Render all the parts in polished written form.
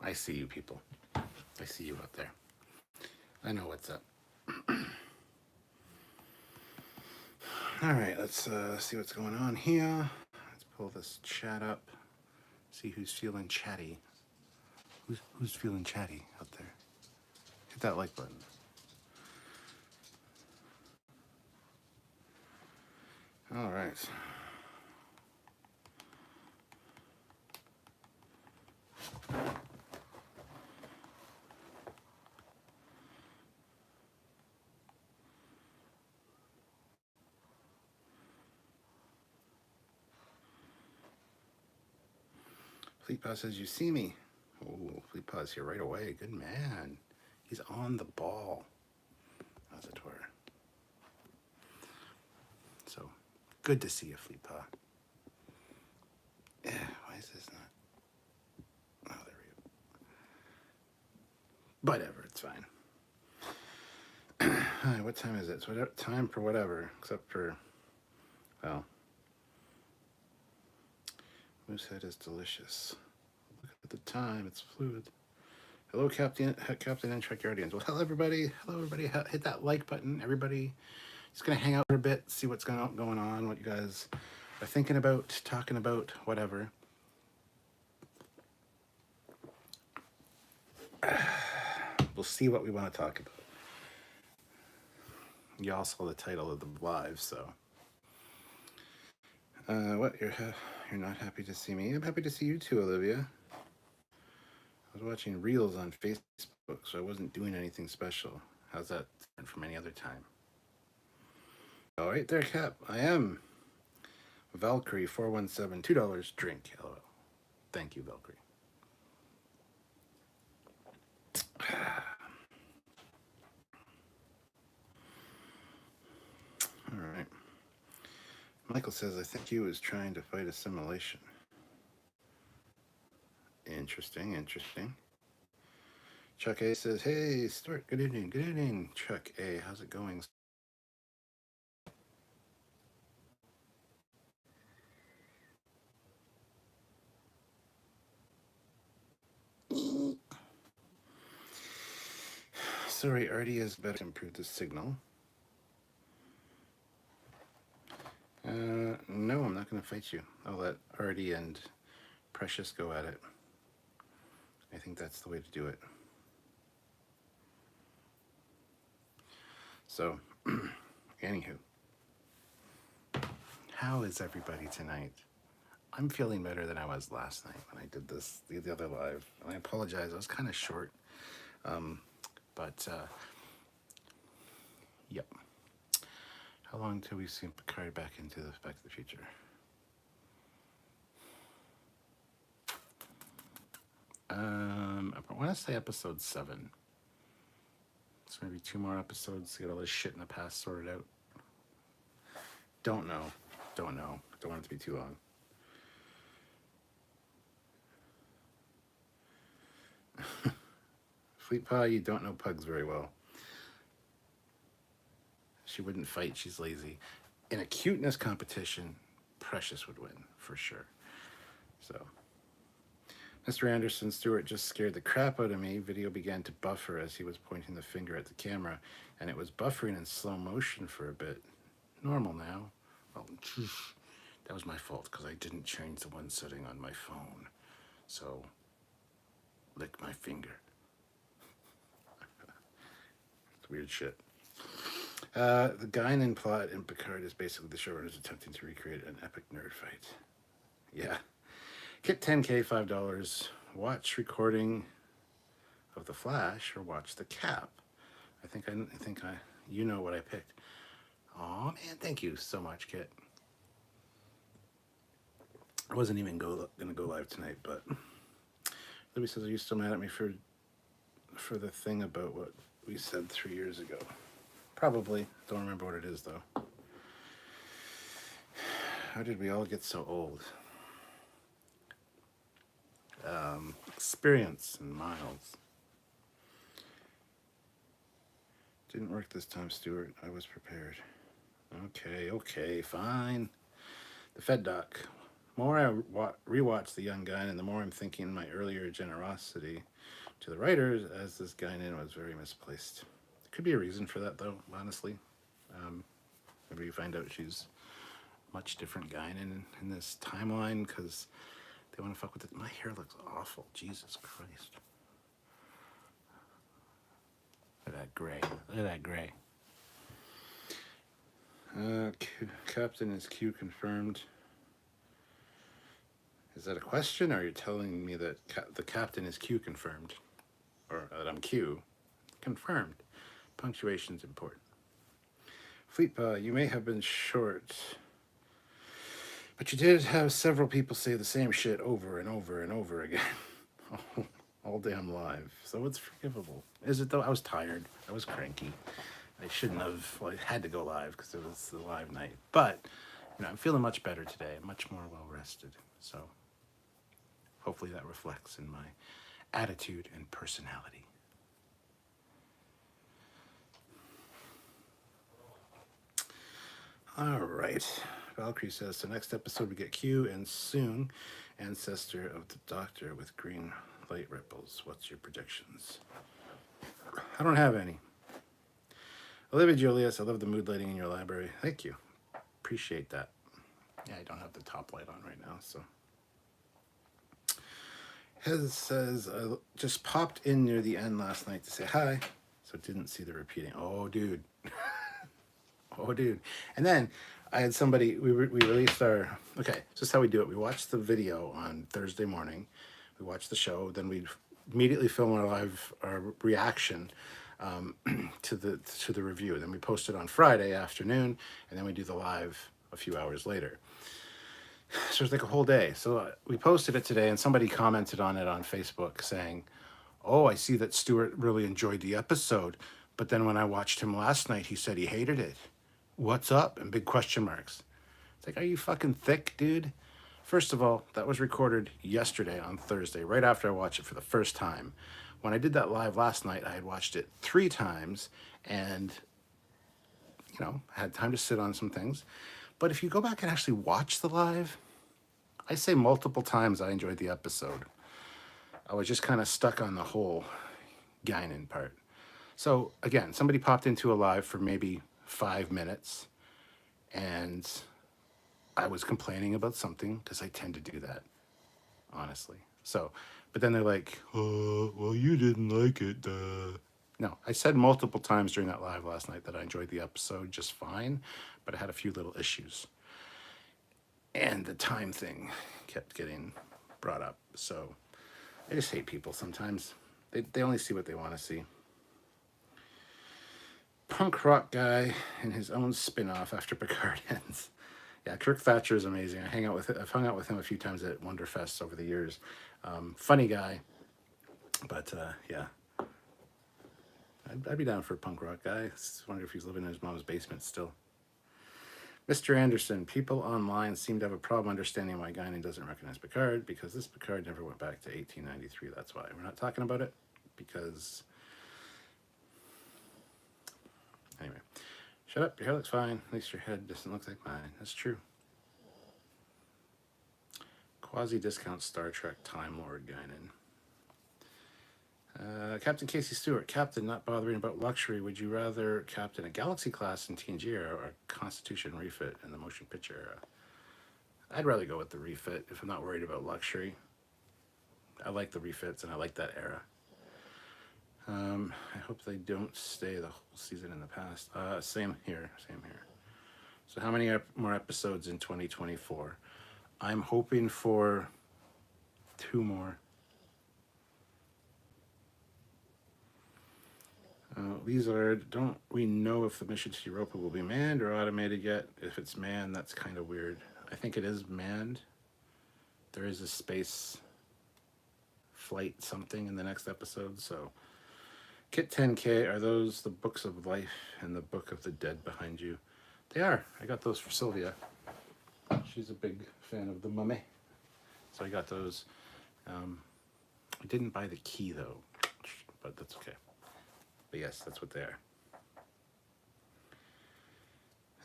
I see you people. I see you out there. I know what's up. All right, let's see what's going on here. Let's pull this chat up. See who's feeling chatty. Who's feeling chatty out there? Hit that like button. All right. Fleetpaw says, you see me. Oh, Fleetpaw's here right away. Good man. He's on the ball, as it were. So, good to see you, Fleetpaw. Yeah, why is this not? Oh, there we go. Whatever, it's fine. Hi, what time is it? It's whatever, time for whatever, except for, well, Moosehead is delicious. Look at the time, it's fluid. Hello, Captain and Trekyards. Well, hello, everybody. Hello, everybody. Hit that like button. Everybody, just going to hang out for a bit, see what's going on, what you guys are thinking about, talking about, whatever. We'll see what we want to talk about. Y'all saw the title of the live, so. What, you're not happy to see me? I'm happy to see you too, Olivia. I was watching Reels on Facebook, so I wasn't doing anything special. How's that different from any other time? All right there, Cap. I am. Valkyrie 417, $2 drink. LOL. Thank you, Valkyrie. All right. Michael says, I think he was trying to fight assimilation. Interesting, interesting. Chuck A says, hey, Stuart, good evening, good evening. Chuck A, how's it going? Sorry, Artie is better to improve the signal. No, I'm not going to fight you. I'll let Artie and Precious go at it. I think that's the way to do it. So, anywho, how is everybody tonight? I'm feeling better than I was last night when I did this, the other live. And I apologize, I was kind of short. Yep. How long till we see Picard back into the Back to the Future? I want to say episode 7. So maybe 2 more episodes to get all this shit in the past sorted out. Don't know. Don't know. Don't want it to be too long. Fleetpaw, you don't know Pugs very well. She wouldn't fight. She's lazy. In a cuteness competition, Precious would win, for sure. So, Mr. Anderson Stewart just scared the crap out of me. Video began to buffer as he was pointing the finger at the camera, and it was buffering in slow motion for a bit. Normal now. Well, that was my fault, because I didn't change the one setting on my phone. So, lick my finger. It's weird shit. The Guinan plot in Picard is basically the showrunners attempting to recreate an epic nerd fight. Yeah. Get 10K, $5. Watch recording of The Flash or watch The Cap. I think you know what I picked. Aw, man, thank you so much, Kit. I wasn't even gonna go live tonight, but Libby says, are you still mad at me for the thing about what we said 3 years ago? Probably. Don't remember what it is, though. How did we all get so old? Experience and miles. Didn't work this time, Stuart. I was prepared. Okay, fine. The Fed doc. more I rewatch The Young Gun, and the more I'm thinking my earlier generosity to the writers as this Guinan was very misplaced. There could be a reason for that, though, honestly. Maybe you find out she's much different Guinan in this timeline because they want to fuck with it. My hair looks awful. Jesus Christ. Look at that gray. Look at that gray. Captain is Q confirmed. Is that a question, or are you telling me that the captain is Q confirmed? Or that I'm Q? Confirmed. Punctuation's important. Fleetpaw, you may have been short, but you did have several people say the same shit over and over and over again. All damn live. So it's forgivable. Is it though? I was tired. I was cranky. I shouldn't have. Well, I had to go live because it was the live night. But, I'm feeling much better today. Much more well rested. So, hopefully that reflects in my attitude and personality. All right. Valkyrie says, so next episode we get Q and soon ancestor of the Doctor with green light ripples. What's your predictions? I don't have any. Olivia Julius, I love the mood lighting in your library. Thank you. Appreciate that. Yeah, I don't have the top light on right now, so. Hez says, I just popped in near the end last night to say hi, so didn't see the repeating. Oh, dude. Oh, dude. And then I had somebody, we released our, okay, so this is how we do it. We watch the video on Thursday morning. We watch the show, then we immediately film our reaction to the review. Then we post it on Friday afternoon, and then we do the live a few hours later. So it's like a whole day. So we posted it today, and somebody commented on it on Facebook saying, oh, I see that Stuart really enjoyed the episode, but then when I watched him last night, he said he hated it. What's up? And big question marks. It's like, are you fucking thick, dude? First of all, that was recorded yesterday on Thursday, right after I watched it for the first time. When I did that live last night, I had watched it 3 times and, had time to sit on some things. But if you go back and actually watch the live, I say multiple times I enjoyed the episode. I was just kind of stuck on the whole Guinan part. So, again, somebody popped into a live for maybe 5 minutes, and I was complaining about something because I tend to do that, honestly. So, but then they're like, oh, well, you didn't like it, duh. No, I said multiple times during that live last night that I enjoyed the episode just fine, but I had a few little issues. And the time thing kept getting brought up. So I just hate people sometimes. They only see what they want to see. Punk rock guy in his own spin-off after Picard ends. Yeah, Kirk Thatcher is amazing. I've hung out with him a few times at Wonderfest over the years. Funny guy, but yeah. I'd be down for a punk rock guy. I just wonder if he's living in his mom's basement still. Mr. Anderson, people online seem to have a problem understanding why Guinan doesn't recognize Picard, because this Picard never went back to 1893. That's why. We're not talking about it, because... Anyway. Shut up, your hair looks fine. At least your head doesn't look like mine. That's true. Quasi-discount Star Trek Time Lord Guinan. Captain Casey Stewart. Captain, not bothering about luxury. Would you rather captain a Galaxy class in TNG era or a Constitution refit in the motion picture era? I'd rather go with the refit if I'm not worried about luxury. I like the refits and I like that era. I hope they don't stay the whole season in the past. Same here. So how many more episodes in 2024? I'm hoping for 2 more. Don't we know if the mission to Europa will be manned or automated yet? If it's manned, that's kind of weird. I think it is manned. There is a space flight something in the next episode, so... Kit 10K, are those the Books of Life and the Book of the Dead behind you? They are. I got those for Sylvia. She's a big fan of the Mummy. So I got those. I didn't buy the key, though, but that's okay. But yes, that's what they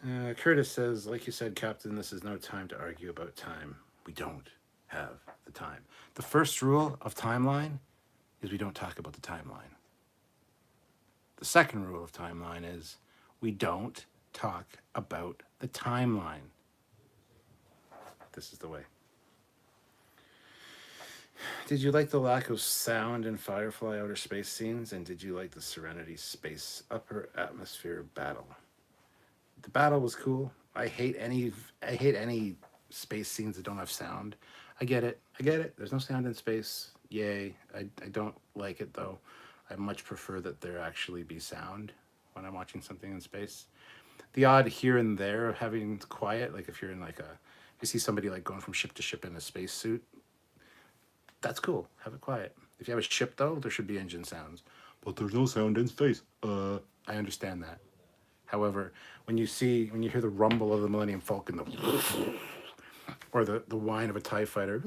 are. Curtis says, like you said, Captain, this is no time to argue about time. We don't have the time. The first rule of timeline is we don't talk about the timeline. The second rule of timeline is we don't talk about the timeline. This is the way. Did you like the lack of sound in Firefly outer space scenes? And did you like the Serenity space upper atmosphere battle? The battle was cool. I hate any space scenes that don't have sound. I get it. There's no sound in space. Yay. I don't like it though. I much prefer that there actually be sound when I'm watching something in space. The odd here and there of having quiet, like if you're in like you see somebody like going from ship to ship in a spacesuit, that's cool. Have it quiet. If you have a ship though, there should be engine sounds. But there's no sound in space. I understand that. However, when you hear the rumble of the Millennium Falcon, or the whine of a TIE fighter,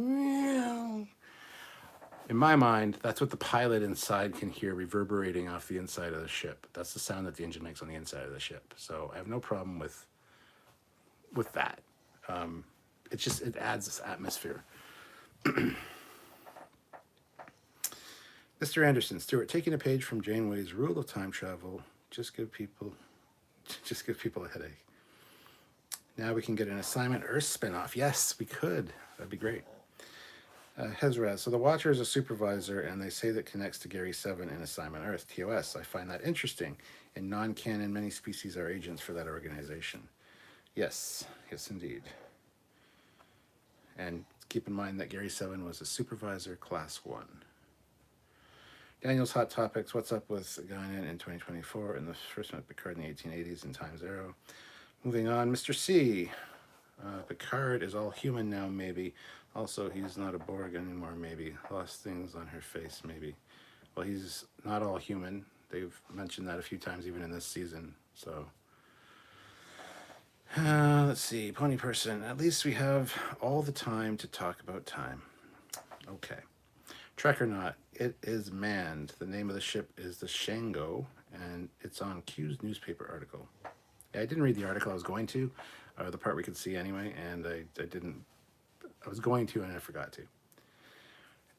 in my mind, that's what the pilot inside can hear reverberating off the inside of the ship. That's the sound that the engine makes on the inside of the ship. So I have no problem with that. It adds this atmosphere. Mr. Anderson, Stuart, taking a page from Janeway's rule of time travel, just give people a headache. Now we can get an Assignment Earth spinoff. Yes, we could. That'd be great. Hezraz, so the Watcher is a supervisor, and they say that connects to Gary 7 in Assignment Earth, TOS. I find that interesting. In non-canon, many species are agents for that organization. Yes, indeed. And keep in mind that Gary 7 was a supervisor, class 1. Daniel's Hot Topics, what's up with Guinan in 2024 and the first one, Picard in the 1880s in Time Zero. Moving on, Mr. C. Picard is all human now, maybe. Also, he's not a Borg anymore, maybe. Lost things on her face, maybe. Well, he's not all human. They've mentioned that a few times even in this season, so. Let's see, Pony Person. At least we have all the time to talk about time. Okay. Trek or not, it is manned. The name of the ship is the Shango, and it's on Q's newspaper article. Yeah, I didn't read the article I was going to, the part we could see anyway, and I didn't. I was going to, and I forgot to.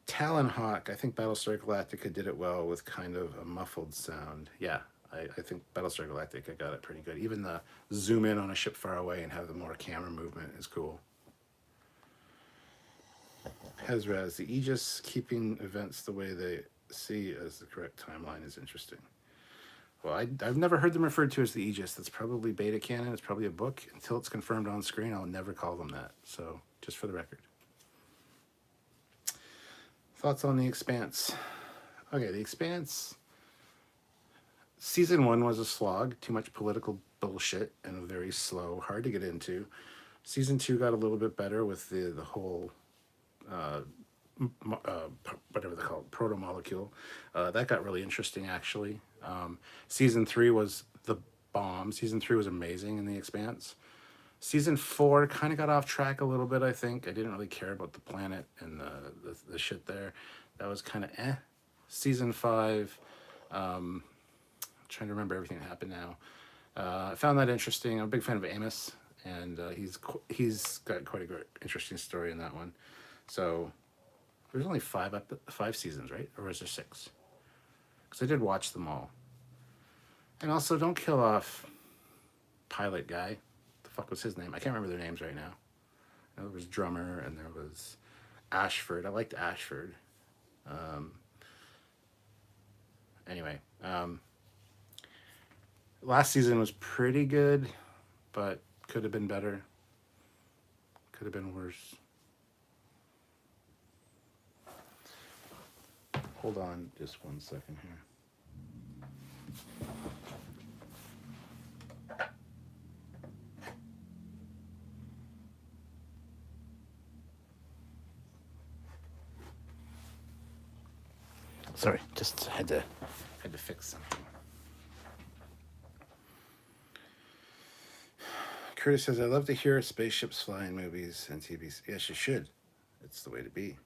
Talonhawk, I think Battlestar Galactica did it well with kind of a muffled sound. Yeah, I think Battlestar Galactica got it pretty good. Even the zoom in on a ship far away and have the more camera movement is cool. Hezraz, the Aegis keeping events the way they see as the correct timeline is interesting. Well, I've never heard them referred to as the Aegis. That's probably beta canon. It's probably a book. Until it's confirmed on screen, I'll never call them that. So, just for the record. Thoughts on The Expanse? Okay, The Expanse. Season 1 was a slog. Too much political bullshit and very slow. Hard to get into. Season 2 got a little bit better with the whole... whatever they call it, proto-molecule. That got really interesting, actually. Season 3 was the bomb. Season 3 was amazing in The Expanse. Season 4 kind of got off track a little bit, I think. I didn't really care about the planet and the shit there. That was kind of eh. Season 5, I'm trying to remember everything that happened now. I found that interesting. I'm a big fan of Amos, and he's got quite a good, interesting story in that one. So there's only 5 seasons, right? Or is there 6? Because I did watch them all. And also, don't kill off pilot guy. The fuck was his name? I can't remember their names right now. There was Drummer and there was Ashford. I liked Ashford. Anyway, last season was pretty good, but could have been better. Could have been worse. Hold on just 1 second here. Sorry, just had to fix something. Curtis says, I love to hear spaceships flying movies and TVs. Yes, you should. It's the way to be.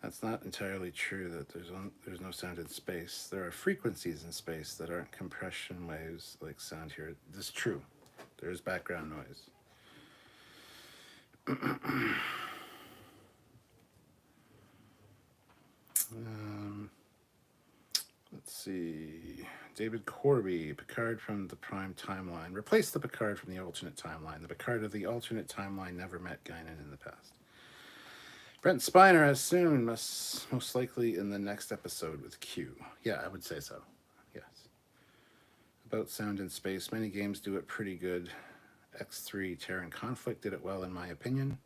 That's not entirely true that there's no sound in space. There are frequencies in space that aren't compression waves like sound here. This is true. There is background noise. see. David Corby, Picard from the Prime timeline. Replace the Picard from the alternate timeline. The Picard of the alternate timeline never met Guinan in the past. Brent Spiner, as soon, most likely in the next episode with Q. Yeah, I would say so. Yes. About sound in space. Many games do it pretty good. X3 Terran Conflict did it well, in my opinion.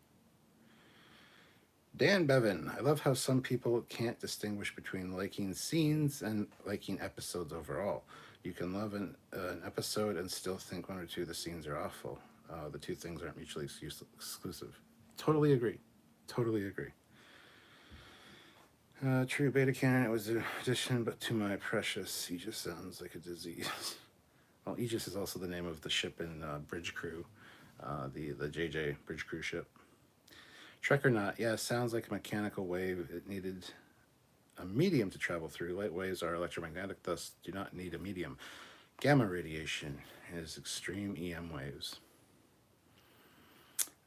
Dan Bevan, I love how some people can't distinguish between liking scenes and liking episodes overall. You can love an episode and still think one or two of the scenes are awful. The two things aren't mutually exclusive. Totally agree. Totally agree. True beta canon, it was an addition, but to my precious, Aegis sounds like a disease. Well, Aegis is also the name of the ship in Bridge Crew, the JJ Bridge Crew ship. Trek or not, yeah, sounds like a mechanical wave. It needed a medium to travel through. Light waves are electromagnetic, thus do not need a medium. Gamma radiation is extreme EM waves.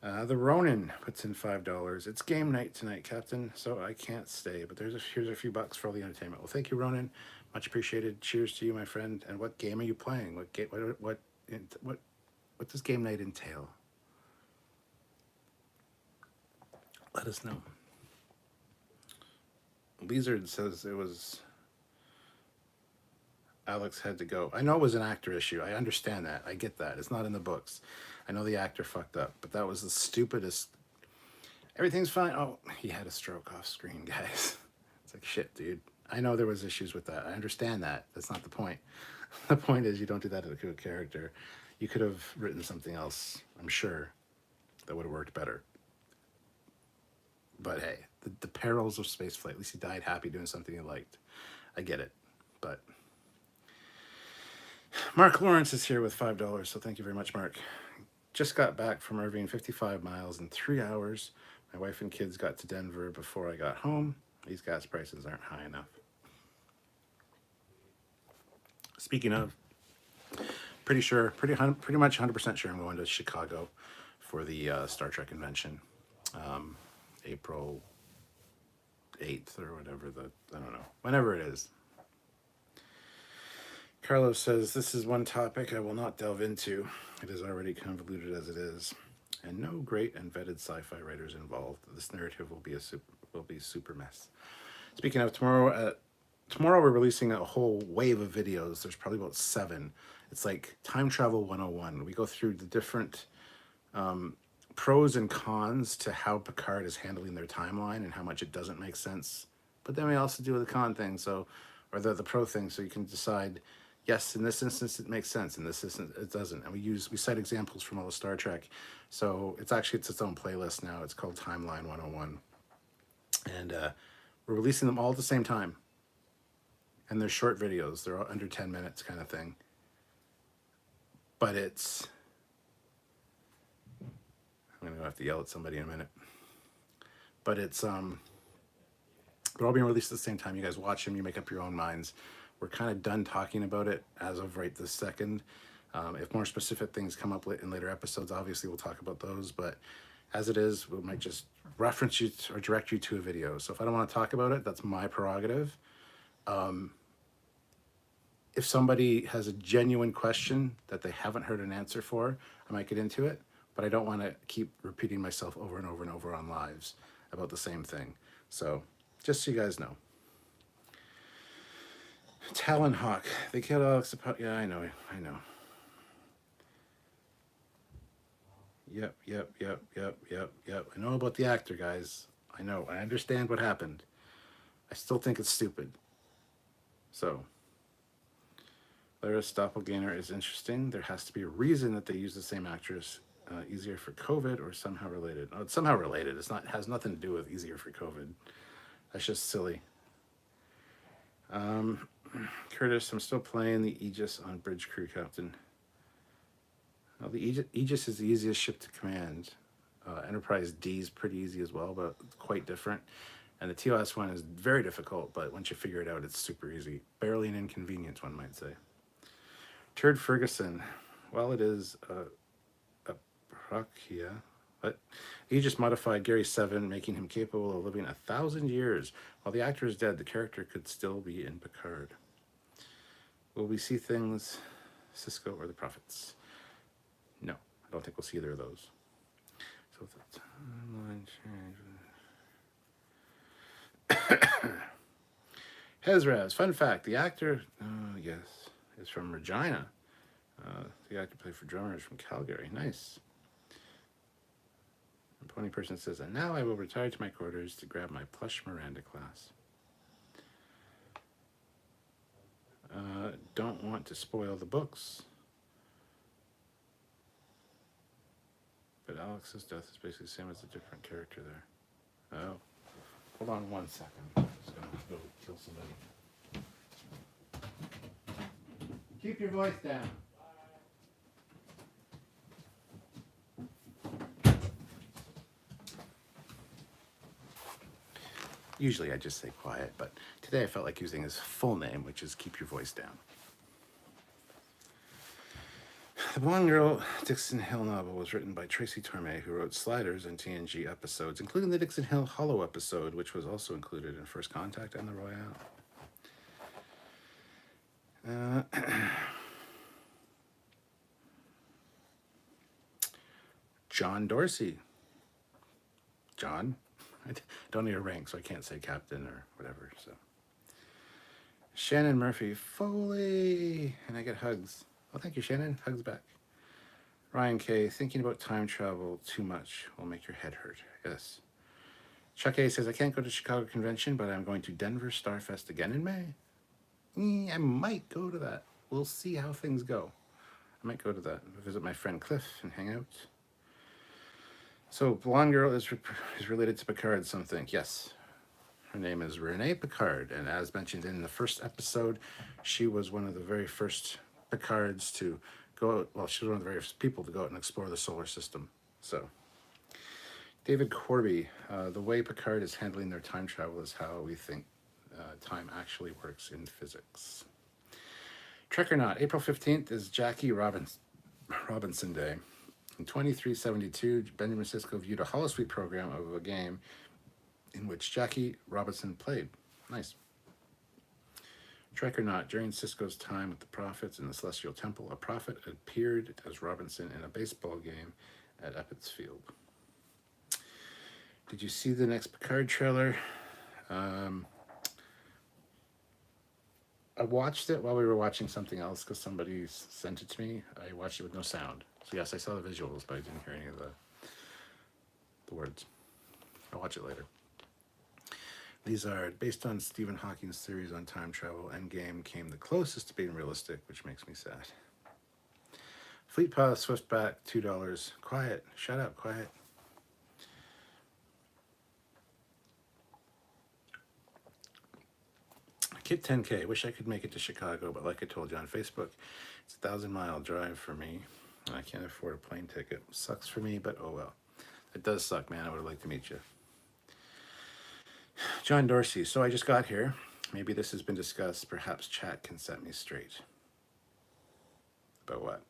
The Ronin puts in $5. It's game night tonight, Captain, so I can't stay. But here's a few bucks for all the entertainment. Well, thank you, Ronin. Much appreciated. Cheers to you, my friend. And what game are you playing? What does game night entail? Let us know. Lizard says it was Alex had to go. I know it was an actor issue. I understand that. I get that. It's not in the books. I know the actor fucked up, but that was the stupidest. Everything's fine. Oh, he had a stroke off screen, guys. It's like, shit, dude. I know there was issues with that. I understand that. That's not the point. The point is you don't do that to a character. You could have written something else, I'm sure, that would have worked better. But hey, the perils of spaceflight. At least he died happy doing something he liked. I get it, but Mark Lawrence is here with $5, so thank you very much, Mark. Just got back from Irving, 55 miles in 3 hours. My wife and kids got to Denver before I got home. These gas prices aren't high enough. Speaking of, pretty much 100% sure I'm going to Chicago for the Star Trek convention. April 8th or whatever, I don't know, whenever it is. Carlos says, this is one topic I will not delve into. It is already convoluted as it is, and no great and vetted sci-fi writers involved. This narrative will be super mess. Speaking of, tomorrow we're releasing a whole wave of videos. There's probably about 7. It's like Time Travel 101. We go through the different pros and cons to how Picard is handling their timeline and how much it doesn't make sense. But then we also do the con thing, or the pro thing, so you can decide, yes, in this instance it makes sense, in this instance it doesn't. And we cite examples from all of Star Trek. So it's its own playlist now. It's called Timeline 101. And we're releasing them all at the same time. And they're short videos. They're all under 10 minutes kind of thing. But I'm going to have to yell at somebody in a minute. But they're all being released at the same time. You guys watch them, you make up your own minds. We're kind of done talking about it as of right this second. If more specific things come up in later episodes, obviously we'll talk about those. But as it is, we might just reference you or direct you to a video. So if I don't want to talk about it, that's my prerogative. If somebody has a genuine question that they haven't heard an answer for, I might get into it. But I don't want to keep repeating myself over and over and over on lives about the same thing. So just so you guys know. Talonhawk. They killed Alex. Yeah, I know. Yep. I know about the actor, guys. I know. I understand what happened. I still think it's stupid. So, Lyra's doppelganger is interesting. There has to be a reason that they use the same actress. Easier for COVID or somehow related. Oh, it's somehow related. It has nothing to do with easier for COVID. That's just silly. Curtis, I'm still playing the Aegis on Bridge Crew, Captain. Well, the Aegis is the easiest ship to command. Enterprise D is pretty easy as well, but quite different. And the TOS one is very difficult, but once you figure it out, it's super easy. Barely an inconvenience, one might say. Turd Ferguson. Well, it is a Prakia, but Aegis modified Gary 7, making him capable of living 1,000 years. While the actor is dead, the character could still be in Picard. Will we see things, Cisco or the Prophets? No, I don't think we'll see either of those. So the timeline change. Hezraz, fun fact, the actor, yes, is from Regina. The actor played for Drummers from Calgary. Nice. And Pony Person says, and now I will retire to my quarters to grab my plush Miranda class. Don't want to spoil the books. But Alex's death is basically the same as a different character there. Oh. Hold on 1 second. I'm just going to go kill somebody. Keep your voice down. Usually I just say quiet, but today I felt like using his full name, which is Keep Your Voice Down. The Blonde Girl Dixon Hill novel was written by Tracy Torme, who wrote Sliders and TNG episodes, including the Dixon Hill Hollow episode, which was also included in First Contact and the Royale. John Dorsey. John? I don't need a rank, so I can't say captain or whatever. So Shannon Murphy, Foley, and I get hugs. Oh, thank you, Shannon. Hugs back. Ryan K, thinking about time travel too much will make your head hurt. Yes. Chuck A says, I can't go to Chicago Convention, but I'm going to Denver Starfest again in May. I might go to that. We'll see how things go. I might go to that. Visit my friend Cliff and hang out. So, Blonde Girl is related to Picard, some think. Yes. Her name is Renee Picard, and as mentioned in the first episode, she was one of the very first Picards to go out, well, she was one of the very first people to go out and explore the solar system. So, David Corby, the way Picard is handling their time travel is how we think time actually works in physics. Trek or Not, April 15th is Jackie Robinson Day. In 2372, Benjamin Sisko viewed a holosuite program of a game in which Jackie Robinson played. Nice. Trek or Not, during Sisko's time with the Prophets in the Celestial Temple, a prophet appeared as Robinson in a baseball game at Eppitt's Field. Did you see the next Picard trailer? I watched it while we were watching something else because somebody sent it to me. I watched it with no sound. So yes, I saw the visuals, but I didn't hear any of the words. I'll watch it later. These are based on Stephen Hawking's theories on time travel. Endgame came the closest to being realistic, which makes me sad. Fleet Path, Swiftback, $2. Quiet. Shut up, quiet. Kit 10K. Wish I could make it to Chicago, but like I told you on Facebook, it's a 1,000-mile drive for me. I can't afford a plane ticket. Sucks for me, but oh well. It does suck, man. I would have liked to meet you. John Dorsey. So I just got here. Maybe this has been discussed. Perhaps chat can set me straight. About what?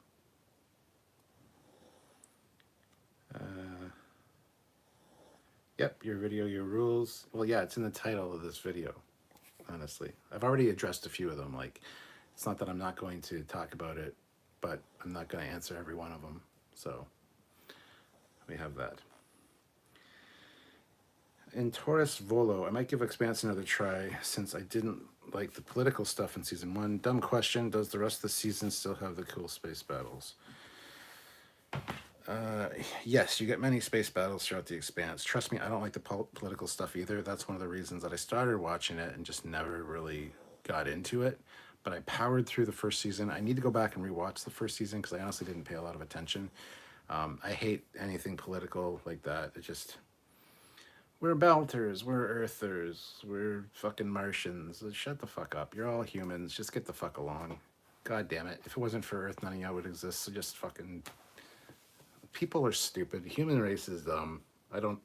Yep, your video, your rules. Well, yeah, it's in the title of this video, honestly. I've already addressed a few of them. Like, it's not that I'm not going to talk about it, but I'm not going to answer every one of them. So we have that. In Taurus Volo, I might give Expanse another try since I didn't like the political stuff in season 1. Dumb question, does the rest of the season still have the cool space battles? Yes, you get many space battles throughout the Expanse. Trust me, I don't like the political stuff either. That's one of the reasons that I started watching it and just never really got into it. But I powered through the first season. I need to go back and rewatch the first season because I honestly didn't pay a lot of attention. I hate anything political like that. It just... We're Belters, we're Earthers, we're fucking Martians. Shut the fuck up. You're all humans. Just get the fuck along. God damn it. If it wasn't for Earth, none of y'all would exist. So just fucking... People are stupid. The human race is dumb. I don't...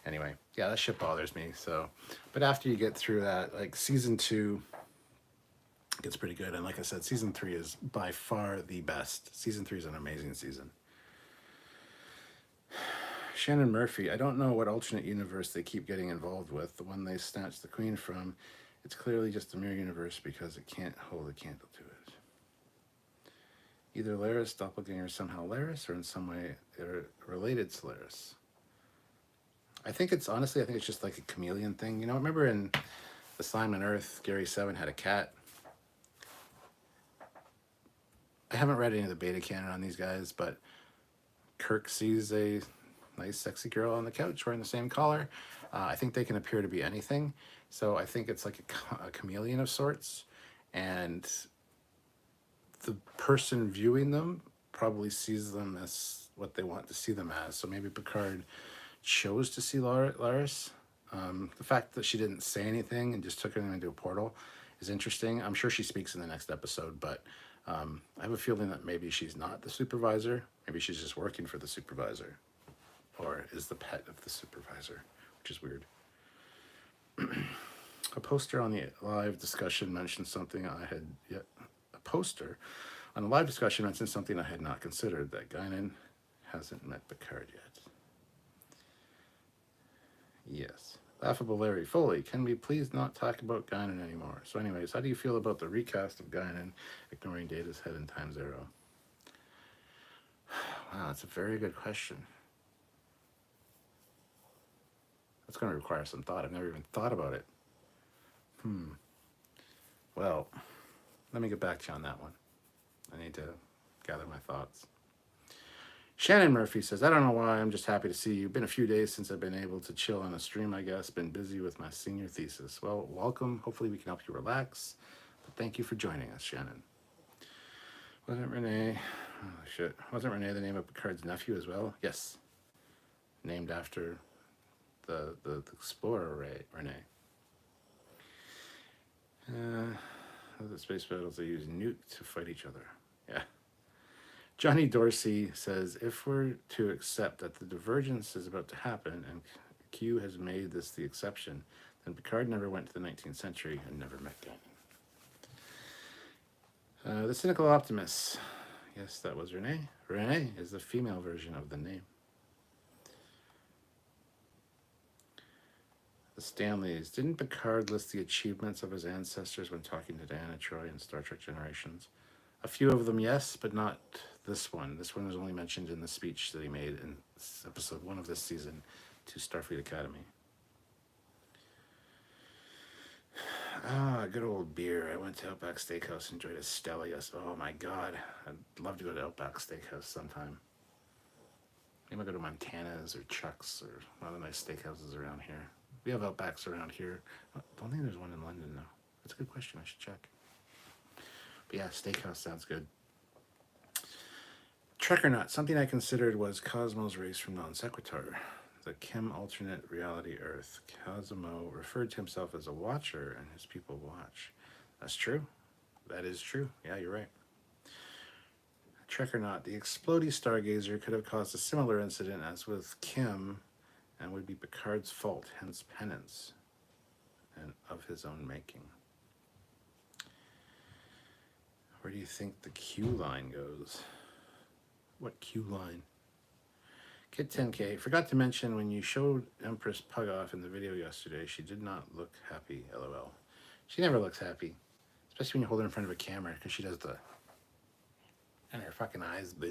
Anyway, yeah, that shit bothers me. So, but after you get through that, like season 2 gets pretty good. And like I said, season 3 is by far the best. Season 3 is an amazing season. Shannon Murphy, I don't know what alternate universe they keep getting involved with. The one they snatched the queen from, it's clearly just a mirror universe because it can't hold a candle to it. Either Laris, doppelganger, somehow Laris, or in some way related to Laris. I think it's just like a chameleon thing. You know, remember in Assignment Earth, Gary 7 had a cat. I haven't read any of the beta canon on these guys, but Kirk sees a nice, sexy girl on the couch wearing the same collar. I think they can appear to be anything. So I think it's like a chameleon of sorts. And the person viewing them probably sees them as what they want to see them as. So maybe Picard chose to see Laris. The fact that she didn't say anything and just took her into a portal is interesting. I'm sure she speaks in the next episode, but I have a feeling that maybe she's not the supervisor. Maybe she's just working for the supervisor, or is the pet of the supervisor, which is weird. A poster on the live discussion mentioned something I had yet. A poster on the live discussion mentioned something I had not considered, that Guinan hasn't met Picard yet. Yes. Laughable Larry Foley, can we please not talk about Guinan anymore? So anyways, how do you feel about the recast of Guinan ignoring Data's head in Time Zero? Wow, that's a very good question. That's going to require some thought. I've never even thought about it. Well, let me get back to you on that one. I need to gather my thoughts. Shannon Murphy says, I don't know why, I'm just happy to see you. Been a few days since I've been able to chill on a stream, I guess. Been busy with my senior thesis. Well, welcome. Hopefully we can help you relax. But thank you for joining us, Shannon. Wasn't Renee... Oh, shit. Wasn't Renee the name of Picard's nephew as well? Yes. Named after the explorer, Renee. The space battles, they use nuke to fight each other. Yeah. Johnny Dorsey says, if we're to accept that the divergence is about to happen and Q has made this the exception, then Picard never went to the 19th century and never met Guinan. The Cynical Optimist. Yes, that was Renee. Renee is the female version of the name. The Stanleys. Didn't Picard list the achievements of his ancestors when talking to Diana Troy in Star Trek Generations? A few of them, yes, but not this one. This one was only mentioned in the speech that he made in episode 1 of this season to Starfleet Academy. Ah, good old beer. I went to Outback Steakhouse and enjoyed a Stella. Yes. Oh my God. I'd love to go to Outback Steakhouse sometime. Maybe I'll go to Montana's or Chuck's or one of the nice steakhouses around here. We have Outbacks around here. I don't think there's one in London, though. That's a good question. I should check. But yeah, steakhouse sounds good. Trekyards. Something I considered was Cosmo's race from Non Sequitur, the Kim alternate reality Earth. Cosmo referred to himself as a watcher, and his people watch. That's true. That is true. Yeah, you're right. Trekyards. The exploding stargazer could have caused a similar incident as with Kim, and would be Picard's fault, hence penance, and of his own making. Where do you think the Q line goes? What Q line? Kit 10K. Forgot to mention when you showed Empress Pug off in the video yesterday, she did not look happy, LOL. She never looks happy, especially when you hold her in front of a camera, because she does the... and her fucking eyes, but...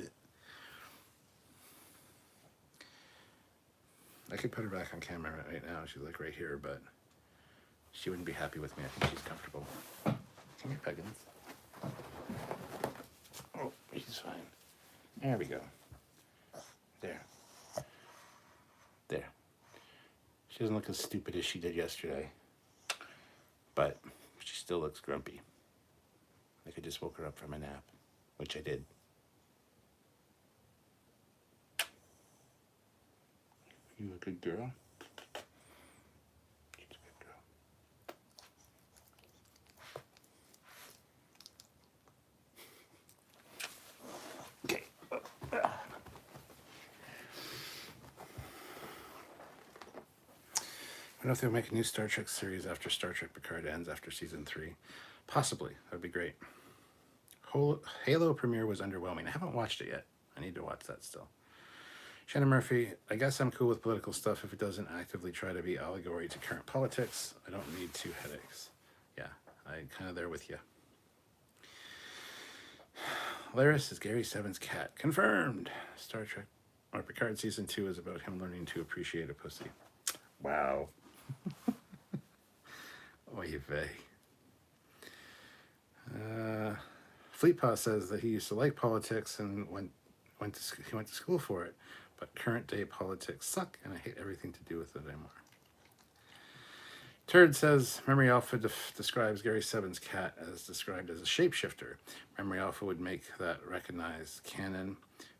I could put her back on camera right now. She's like right here, but she wouldn't be happy with me. I think she's comfortable. Come here, Peggins. Oh, she's fine. There we go. There. There. She doesn't look as stupid as she did yesterday, but she still looks grumpy. Like I just woke her up from a nap, which I did. You a good girl? She's a good girl. Okay. I don't know if they'll make a new Star Trek series after Star Trek Picard ends after season 3. Possibly. That would be great. Halo premiere was underwhelming. I haven't watched it yet. I need to watch that still. Shannon Murphy, I guess I'm cool with political stuff if it doesn't actively try to be allegory to current politics. I don't need 2 headaches. Yeah, I'm kind of there with you. Laris is Gary Seven's cat. Confirmed. Star Trek or Picard season 2 is about him learning to appreciate a pussy. Wow. Oy vey. Fleetpaw says that he used to like politics and he went to school for it, but current day politics suck and I hate everything to do with it anymore. Turd says Memory Alpha describes Gary Seven's cat as described as a shapeshifter. Memory Alpha would make that recognized canon.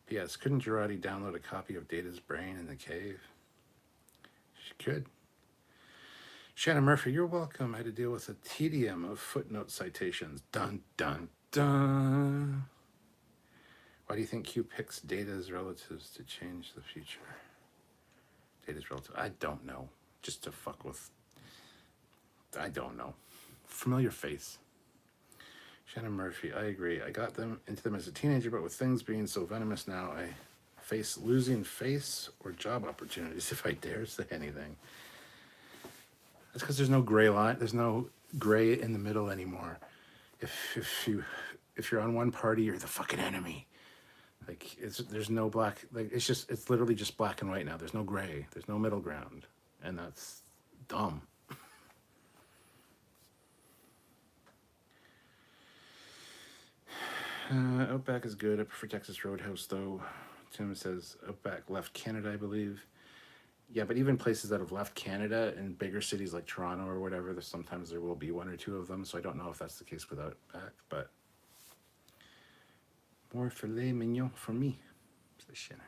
P.S. Couldn't Girardi download a copy of Data's brain in the cave? She could. Shannon Murphy, you're welcome. I had to deal with a tedium of footnote citations. Dun, dun, dun. Why do you think Q picks Data's relatives to change the future? Data's relative? I don't know. Just to fuck with... I don't know. Familiar face. Shannon Murphy, I agree. I got them into them as a teenager, but with things being so venomous now, I face losing face or job opportunities if I dare say anything. That's because there's no gray line. There's no gray in the middle anymore. If you're on one party, you're the fucking enemy. Like there's no black. Like it's literally just black and white now. There's no gray. There's no middle ground, and that's dumb. Outback is good. I prefer Texas Roadhouse, though. Tim says Outback left Canada, I believe. Yeah, but even places that have left Canada in bigger cities like Toronto or whatever, sometimes there will be one or two of them, so I don't know if that's the case with Outback, but more filet mignon for me, says Shannon.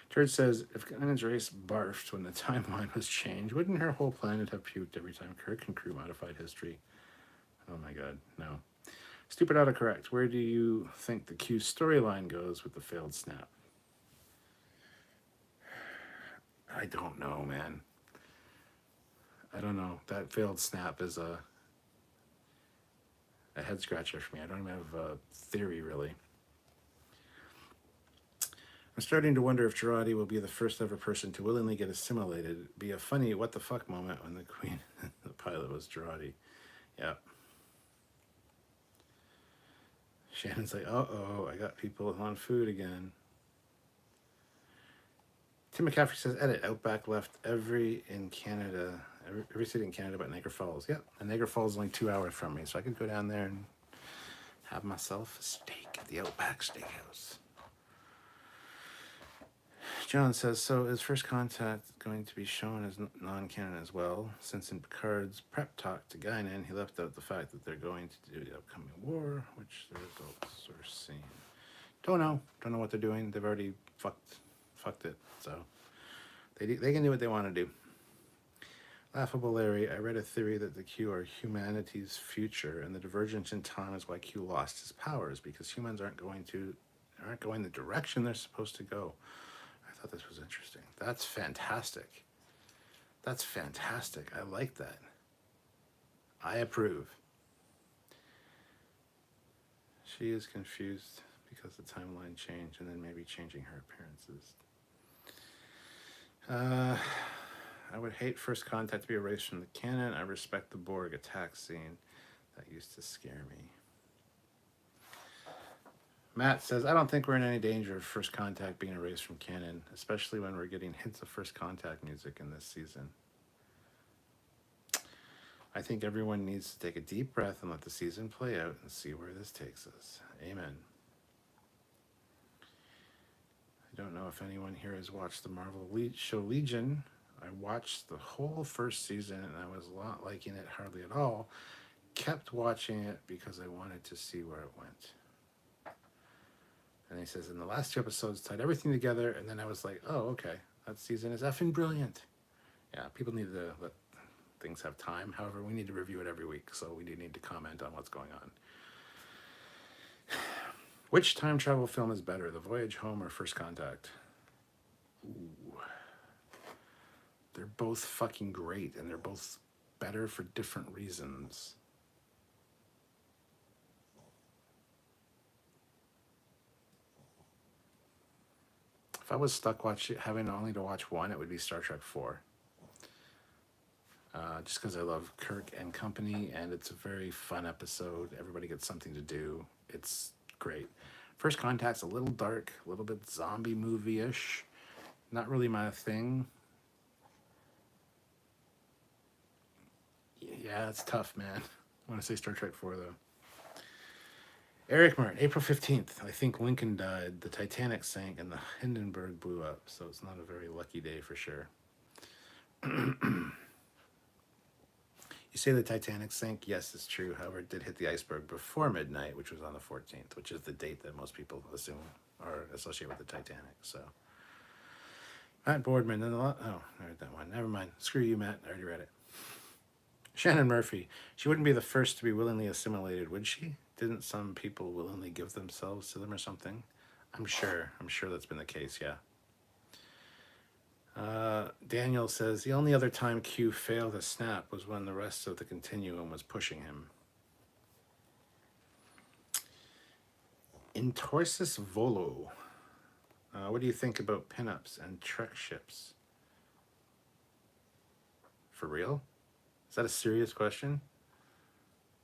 Turd says, if Guinan's race barfed when the timeline was changed, wouldn't her whole planet have puked every time Kirk and crew modified history? Oh my god, no. Stupid autocorrect. Where do you think the Q storyline goes with the failed snap? I don't know, man. I don't know. That failed snap is a head scratcher for me. I don't even have a theory, really. I'm starting to wonder if Girardi will be the first ever person to willingly get assimilated. It'd be a funny what the fuck moment when the queen, the pilot was Girardi. Yeah. Shannon's like, uh-oh, I got people on food again. Tim McCaffrey says, edit, Outback left every city in Canada but Niagara Falls. Yep, and Niagara Falls is only 2 hours from me, so I could go down there and have myself a steak at the Outback Steakhouse. John says, so is First Contact going to be shown as non-canon as well? Since in Picard's prep talk to Guinan, he left out the fact that they're going to do the upcoming war, which the results are seen. Don't know what they're doing. They've already fucked it, so they can do what they want to do. Laughable Larry, I read a theory that the Q are humanity's future, and the divergence in time is why Q lost his powers, because humans aren't going the direction they're supposed to go. I thought this was interesting. That's fantastic. That's fantastic. I like that. I approve. She is confused because the timeline changed and then maybe changing her appearances. I would hate First Contact to be erased from the canon. I respect the Borg attack scene. That used to scare me. Matt says, I don't think we're in any danger of First Contact being erased from canon, especially when we're getting hints of First Contact music in this season. I think everyone needs to take a deep breath and let the season play out and see where this takes us. Amen. I don't know if anyone here has watched the Marvel show Legion. I watched the whole first season and I was not liking it hardly at all. Kept watching it because I wanted to see where it went. And he says, in the last 2 episodes, tied everything together, and then I was like, oh, okay, that season is effing brilliant. Yeah, people need to let things have time. However, we need to review it every week, so we do need to comment on what's going on. Which time travel film is better, The Voyage Home or First Contact? Ooh. They're both fucking great, and they're both better for different reasons. If I was stuck having only to watch one, it would be Star Trek 4. Just because I love Kirk and company, and it's a very fun episode. Everybody gets something to do. It's great. First Contact's a little dark, a little bit zombie movie-ish. Not really my thing. Yeah, it's tough, man. I want to say Star Trek 4, though. Eric Martin, April 15th. I think Lincoln died, the Titanic sank, and the Hindenburg blew up, so it's not a very lucky day for sure. You say the Titanic sank? Yes, it's true. However, it did hit the iceberg before midnight, which was on the 14th, which is the date that most people assume or associate with the Titanic. So, Matt Boardman, and I read that one. Never mind. Screw you, Matt. I already read it. Shannon Murphy. She wouldn't be the first to be willingly assimilated, would she? Didn't some people willingly give themselves to them or something? I'm sure that's been the case, yeah. Daniel says, the only other time Q failed a snap was when the rest of the continuum was pushing him. Intorsus Volo. What do you think about pinups and Trek ships? For real? Is that a serious question?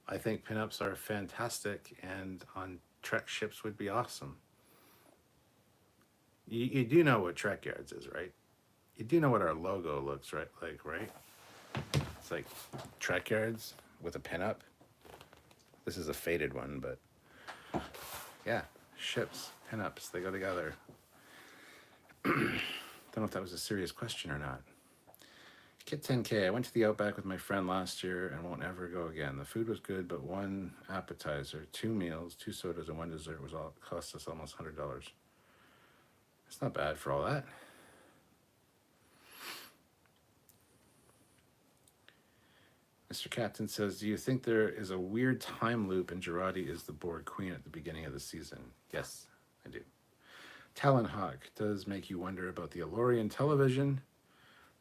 I think pinups are fantastic, and on Trek ships would be awesome. You do know what Trekyards is, right? You do know what our logo looks right? It's like Trekyards with a pinup. This is a faded one, but yeah, ships, pinups, they go together. Don't know if that was a serious question or not. Kit 10K, I went to the Outback with my friend last year and won't ever go again. The food was good, but one appetizer, 2 meals, 2 sodas, and 1 dessert cost us almost $100. It's not bad for all that. Mr. Captain says, do you think there is a weird time loop and Girardi is the Borg Queen at the beginning of the season? Yes, I do. Talonhawk does make you wonder about the Elorian television.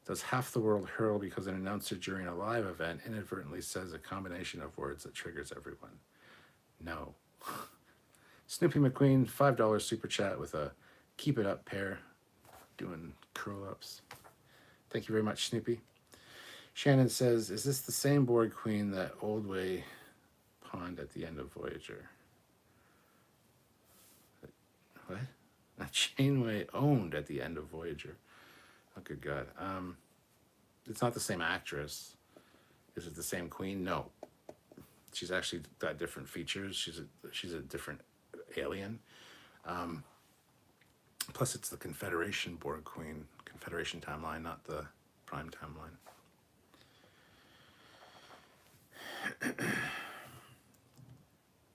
Does half the world hurl because an announcer during a live event inadvertently says a combination of words that triggers everyone? No. Snoopy McQueen, $5 super chat with a keep it up pair, doing curl ups. Thank you very much, Snoopy. Shannon says, is this the same Borg Queen that Oldway pawned at the end of Voyager? What? That Janeway owned at the end of Voyager. Oh, good God. It's not the same actress. Is it the same queen? No. She's actually got different features. She's a different alien. Plus, it's the Confederation Borg Queen. Confederation timeline, not the Prime timeline.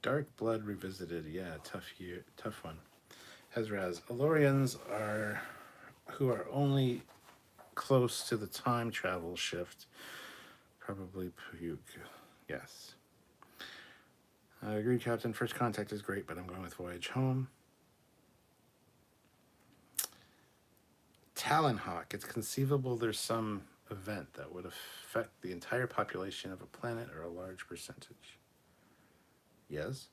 Dark Blood Revisited. Yeah, tough one. Hezraz. Elorians who are only close to the time travel shift. Probably puke. Yes. I agree, Captain. First Contact is great, but I'm going with Voyage Home. Talonhawk. It's conceivable there's some event that would affect the entire population of a planet or a large percentage. Yes.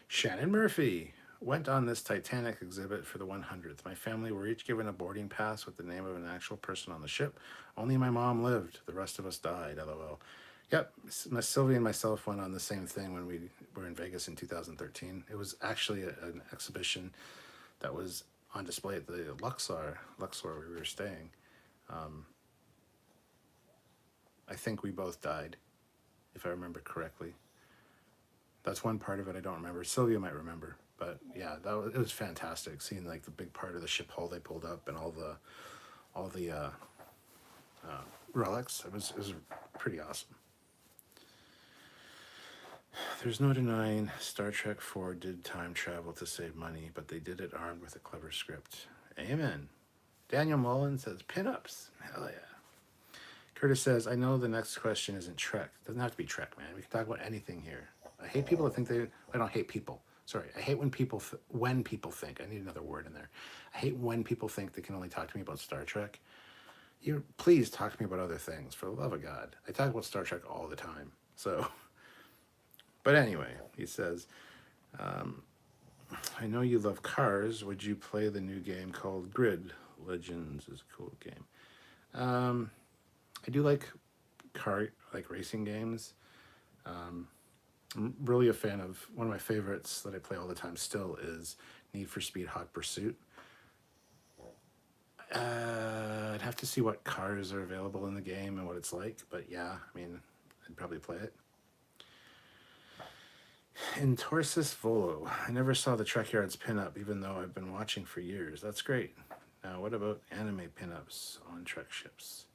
Shannon Murphy. Went on this Titanic exhibit for the 100th. My family were each given a boarding pass with the name of an actual person on the ship. Only my mom lived. The rest of us died, LOL. Yep, Sylvia and myself went on the same thing when we were in Vegas in 2013. It was actually an exhibition that was on display at the Luxor where we were staying. I think we both died, if I remember correctly. That's one part of it I don't remember. Sylvia might remember. But yeah, it was fantastic seeing like the big part of the ship hull they pulled up and all the relics. It was pretty awesome. There's no denying Star Trek 4 did time travel to save money, but they did it armed with a clever script. Amen. Daniel Mullen says pinups. Hell yeah. Curtis says, I know the next question isn't Trek. It doesn't have to be Trek, man. We can talk about anything here. I hate people that think I don't hate people. Sorry, I hate when people think. I need another word in there. I hate when people think they can only talk to me about Star Trek. Please talk to me about other things, for the love of God. I talk about Star Trek all the time. So, but anyway, he says, I know you love cars. Would you play the new game called Grid? Legends is a cool game. I do like racing games. I'm really a fan of, one of my favorites that I play all the time still is Need for Speed Hot Pursuit. I'd have to see what cars are available in the game and what it's like, but yeah, I mean, I'd probably play it. In Torsus Volo, I never saw the Trekyards pinup, even though I've been watching for years. That's great. Now, what about anime pinups on Trek ships?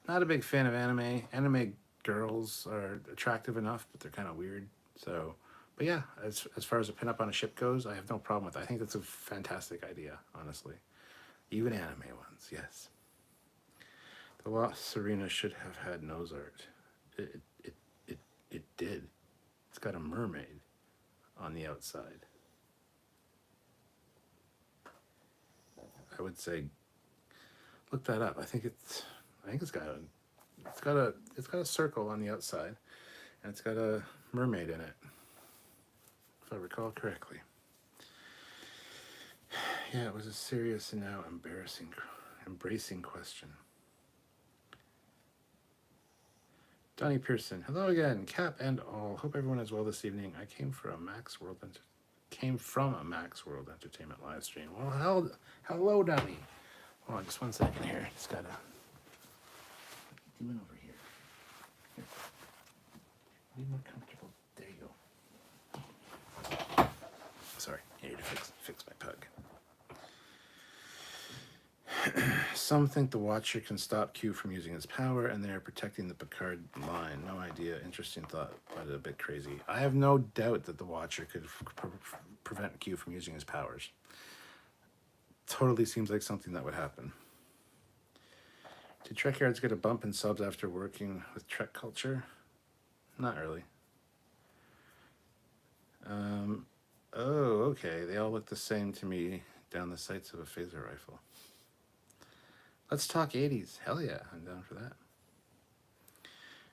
Not a big fan of anime. Anime girls are attractive enough, but they're kind of weird. So, but yeah, as far as a pinup on a ship goes, I have no problem with that. I think that's a fantastic idea, honestly. Even anime ones, yes. The Lost Serena should have had nose art. It did. It's got a mermaid on the outside. I would say look that up. I think it's got a circle on the outside, and it's got a mermaid in it, if I recall correctly. Yeah, it was a serious and now embracing question. Donnie Pearson, hello again, Cap and all. Hope everyone is well this evening. I came from a Max World Entertainment live stream. Well, hello, Donnie. Hold on, just 1 second here. Just gotta do it over here. Here. Be more comfortable. There you go. Sorry, I need to fix my pug. Some think the Watcher can stop Q from using his power, and they are protecting the Picard line. No idea. Interesting thought, but a bit crazy. I have no doubt that the Watcher could prevent Q from using his powers. Totally seems like something that would happen. Did Trekyards get a bump in subs after working with Trek culture? Not really. Oh, okay. They all look the same to me down the sights of a phaser rifle. Let's talk 80s. Hell yeah, I'm down for that.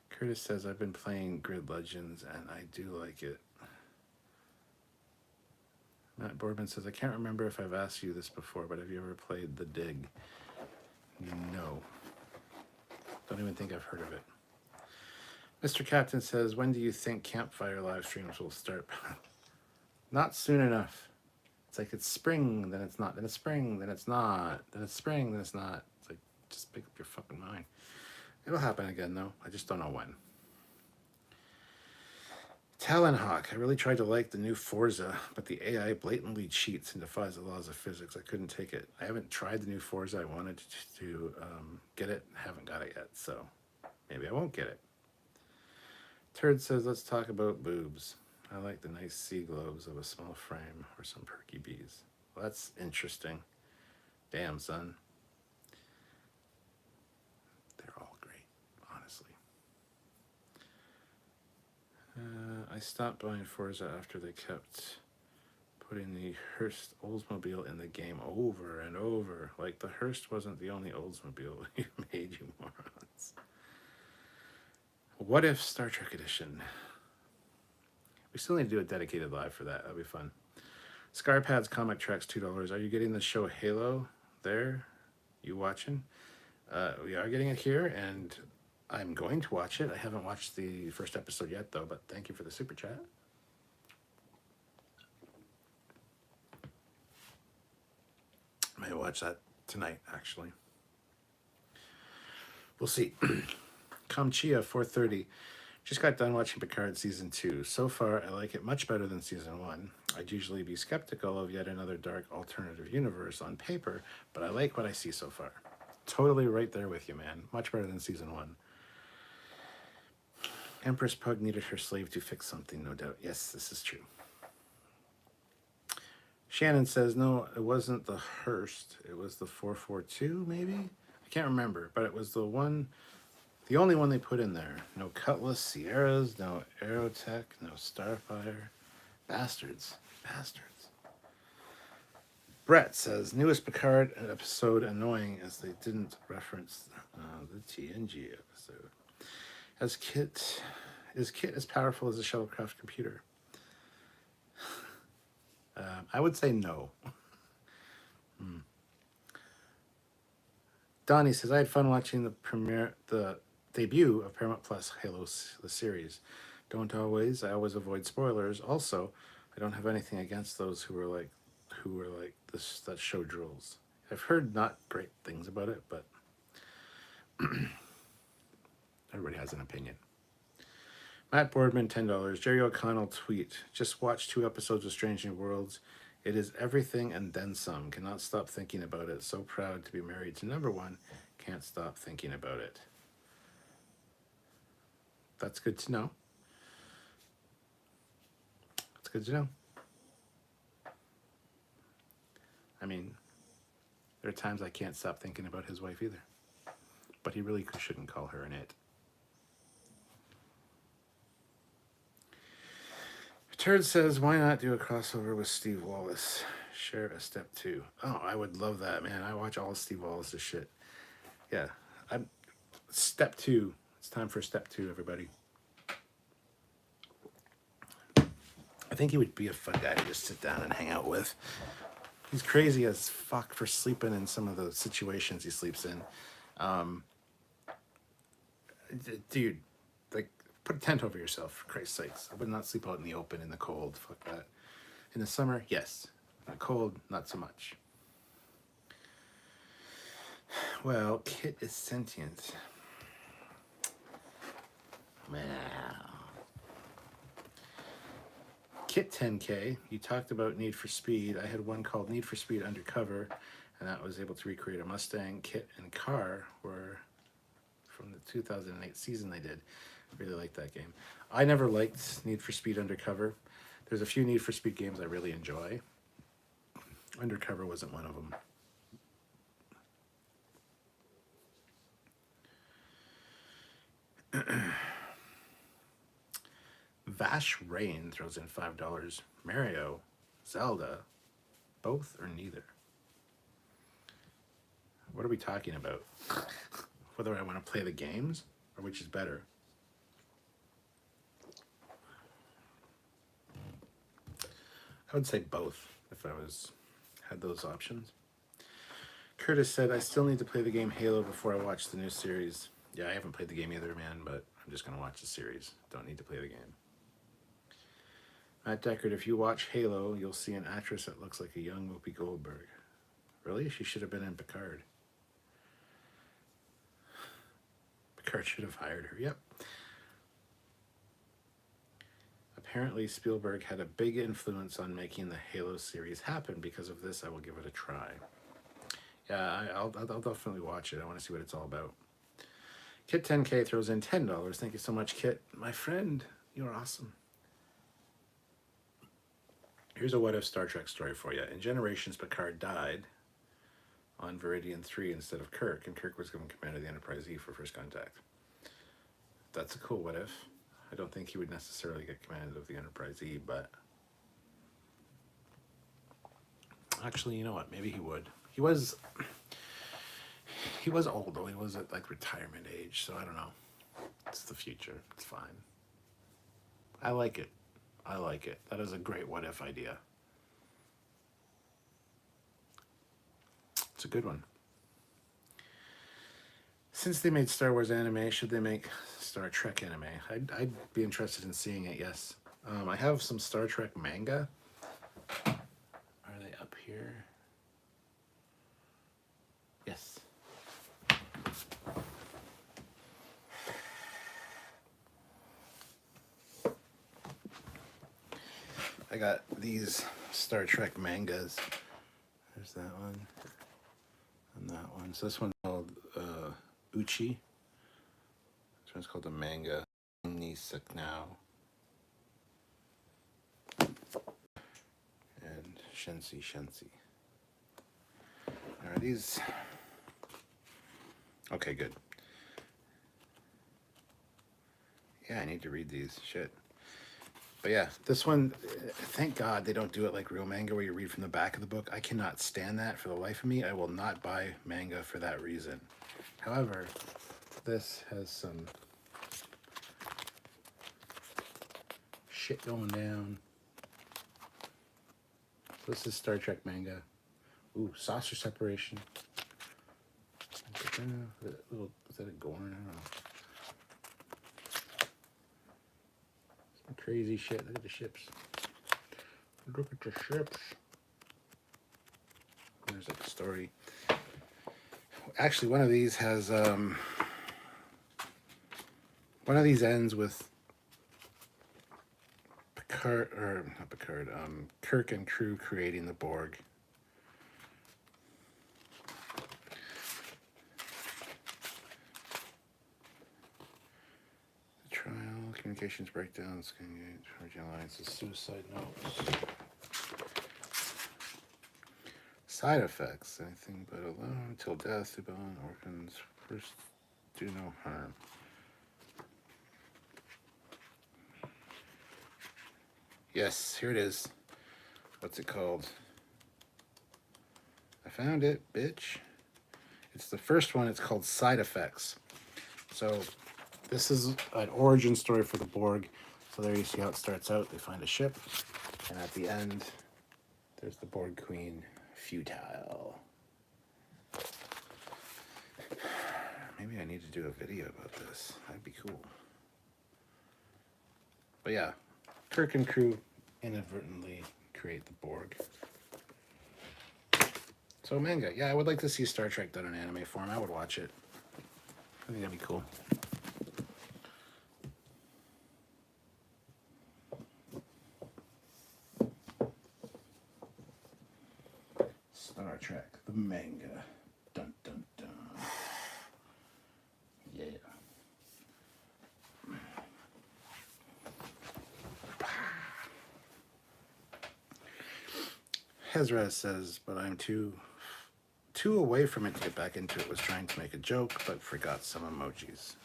Curtis says, I've been playing Grid Legends, and I do like it. Matt Boardman says, I can't remember if I've asked you this before, but have you ever played The Dig? No. Don't even think I've heard of it. Mr. Captain says, when do you think campfire live streams will start? Not soon enough. It's like it's spring, then it's not, then it's spring, then it's not, then it's spring, then it's not. It's like, just pick up your fucking mind. It'll happen again, though. I just don't know when. Talonhawk. I really tried to like the new Forza, but the AI blatantly cheats and defies the laws of physics. I couldn't take it. I haven't tried the new Forza. I wanted to get it. Haven't got it yet, so maybe I won't get it. Turd says, let's talk about boobs. I like the nice sea globes of a small frame or some perky bees. Well, that's interesting. Damn, son. They're all great, honestly. I stopped buying Forza after they kept putting the Hearst Oldsmobile in the game over and over. Like, the Hearst wasn't the only Oldsmobile you made, you morons. What if Star Trek Edition? We still need to do a dedicated live for that. That'd be fun. Scarpad's Comic Tracks, $2. Are you getting the show Halo there? You watching? We are getting it here, and I'm going to watch it. I haven't watched the first episode yet, though, but thank you for the super chat. I might watch that tonight, actually. We'll see. Kamchia, 4:30. Just got done watching Picard Season 2. So far, I like it much better than Season 1. I'd usually be skeptical of yet another dark alternative universe on paper, but I like what I see so far. Totally right there with you, man. Much better than Season 1. Empress Pug needed her slave to fix something, no doubt. Yes, this is true. Shannon says, no, it wasn't the Hearst. It was the 442, maybe? I can't remember, but it was the only one they put in there. No Cutlass Sierras, no Aerotech, no Starfire. Bastards. Brett says, newest Picard episode annoying as they didn't reference the TNG episode. Is Kit as powerful as a shuttlecraft computer? I would say no. Donnie says, I had fun watching the debut of Paramount Plus Halo, the series. Don't always. I always avoid spoilers. Also, I don't have anything against those who are like this that show drools. I've heard not great things about it, but everybody has an opinion. Matt Boardman, $10. Jerry O'Connell tweet. Just watched 2 episodes of Strange New Worlds. It is everything and then some. Cannot stop thinking about it. So proud to be married to number 1. Can't stop thinking about it. That's good to know. That's good to know. I mean, there are times I can't stop thinking about his wife either. But he really shouldn't call her an it. Turd says, why not do a crossover with Steve Wallace? Share a step 2. Oh, I would love that, man. I watch all of Steve Wallace's shit. Yeah. Step 2. It's time for step 2, everybody. I think he would be a fun guy to just sit down and hang out with. He's crazy as fuck for sleeping in some of the situations he sleeps in. Dude, like, put a tent over yourself, for Christ's sakes. I would not sleep out in the open, in the cold. Fuck that. In the summer, yes. In the cold, not so much. Well, Kit is sentient. Wow. Kit 10K, you talked about Need for Speed. I had one called Need for Speed Undercover, and that was able to recreate a Mustang. Kit and car were from the 2008 season they did. Really liked that game. I never liked Need for Speed Undercover. There's a few Need for Speed games I really enjoy. Undercover wasn't one of them. Vash Rain throws in $5. Mario, Zelda, both or neither? What are we talking about? Whether I want to play the games or which is better? I would say both if I had those options. Curtis said, I still need to play the game Halo before I watch the new series. Yeah, I haven't played the game either, man, but I'm just going to watch the series. Don't need to play the game. Matt Deckard, if you watch Halo, you'll see an actress that looks like a young Whoopi Goldberg. Really? She should have been in Picard. Picard should have hired her. Yep. Apparently, Spielberg had a big influence on making the Halo series happen. Because of this, I will give it a try. Yeah, I'll definitely watch it. I want to see what it's all about. Kit 10K throws in $10. Thank you so much, Kit. My friend, you're awesome. Here's a what-if Star Trek story for you. In Generations, Picard died on Viridian 3 instead of Kirk, and Kirk was given command of the Enterprise E for first contact. That's a cool what-if. I don't think he would necessarily get command of the Enterprise E, but... Actually, you know what? Maybe he would. He was old, though. He was at, like, retirement age, so I don't know. It's the future. It's fine. I like it. I like it. That is a great what-if idea. It's a good one. Since they made Star Wars anime, should they make Star Trek anime? I'd be interested in seeing it, yes. I have some Star Trek manga. Are they up here? Yes. I got these Star Trek mangas. There's that one. And that one. So this one's called Uchi. This one's called the manga Nisuk Now. And Shensi. Are these... Okay, good. Yeah, I need to read these. Shit. But yeah, this one, thank God they don't do it like real manga where you read from the back of the book. I cannot stand that for the life of me. I will not buy manga for that reason. However, this has some shit going down. So this is Star Trek manga. Ooh, saucer separation. Is that a Gorn? I don't know. crazy shit. Look at the ships. Look at the ships. There's like a story. Actually, one of these has one of these ends with Picard, or not Picard, Kirk and crew creating the Borg. The trial, communications breakdowns, Origin Alliance's suicide notes. Side effects, anything but alone till death, Ubon orphans first do no harm. Yes, here it is. What's it called? I found it, bitch. It's the first one. It's called Side Effects. So this is an origin story for the Borg. So there you see how it starts out. They find a ship, and at the end, there's the Borg Queen. Futile. Maybe I need to do a video about this. That'd be cool. But yeah, Kirk and crew inadvertently create the Borg. So manga. Yeah, I would like to see Star Trek done in anime form. I would watch it. I think that'd be cool. Star Trek, the manga. Dun dun dun. Yeah. Hezra says, but I'm too away from it to get back into it. Was trying to make a joke, but forgot some emojis.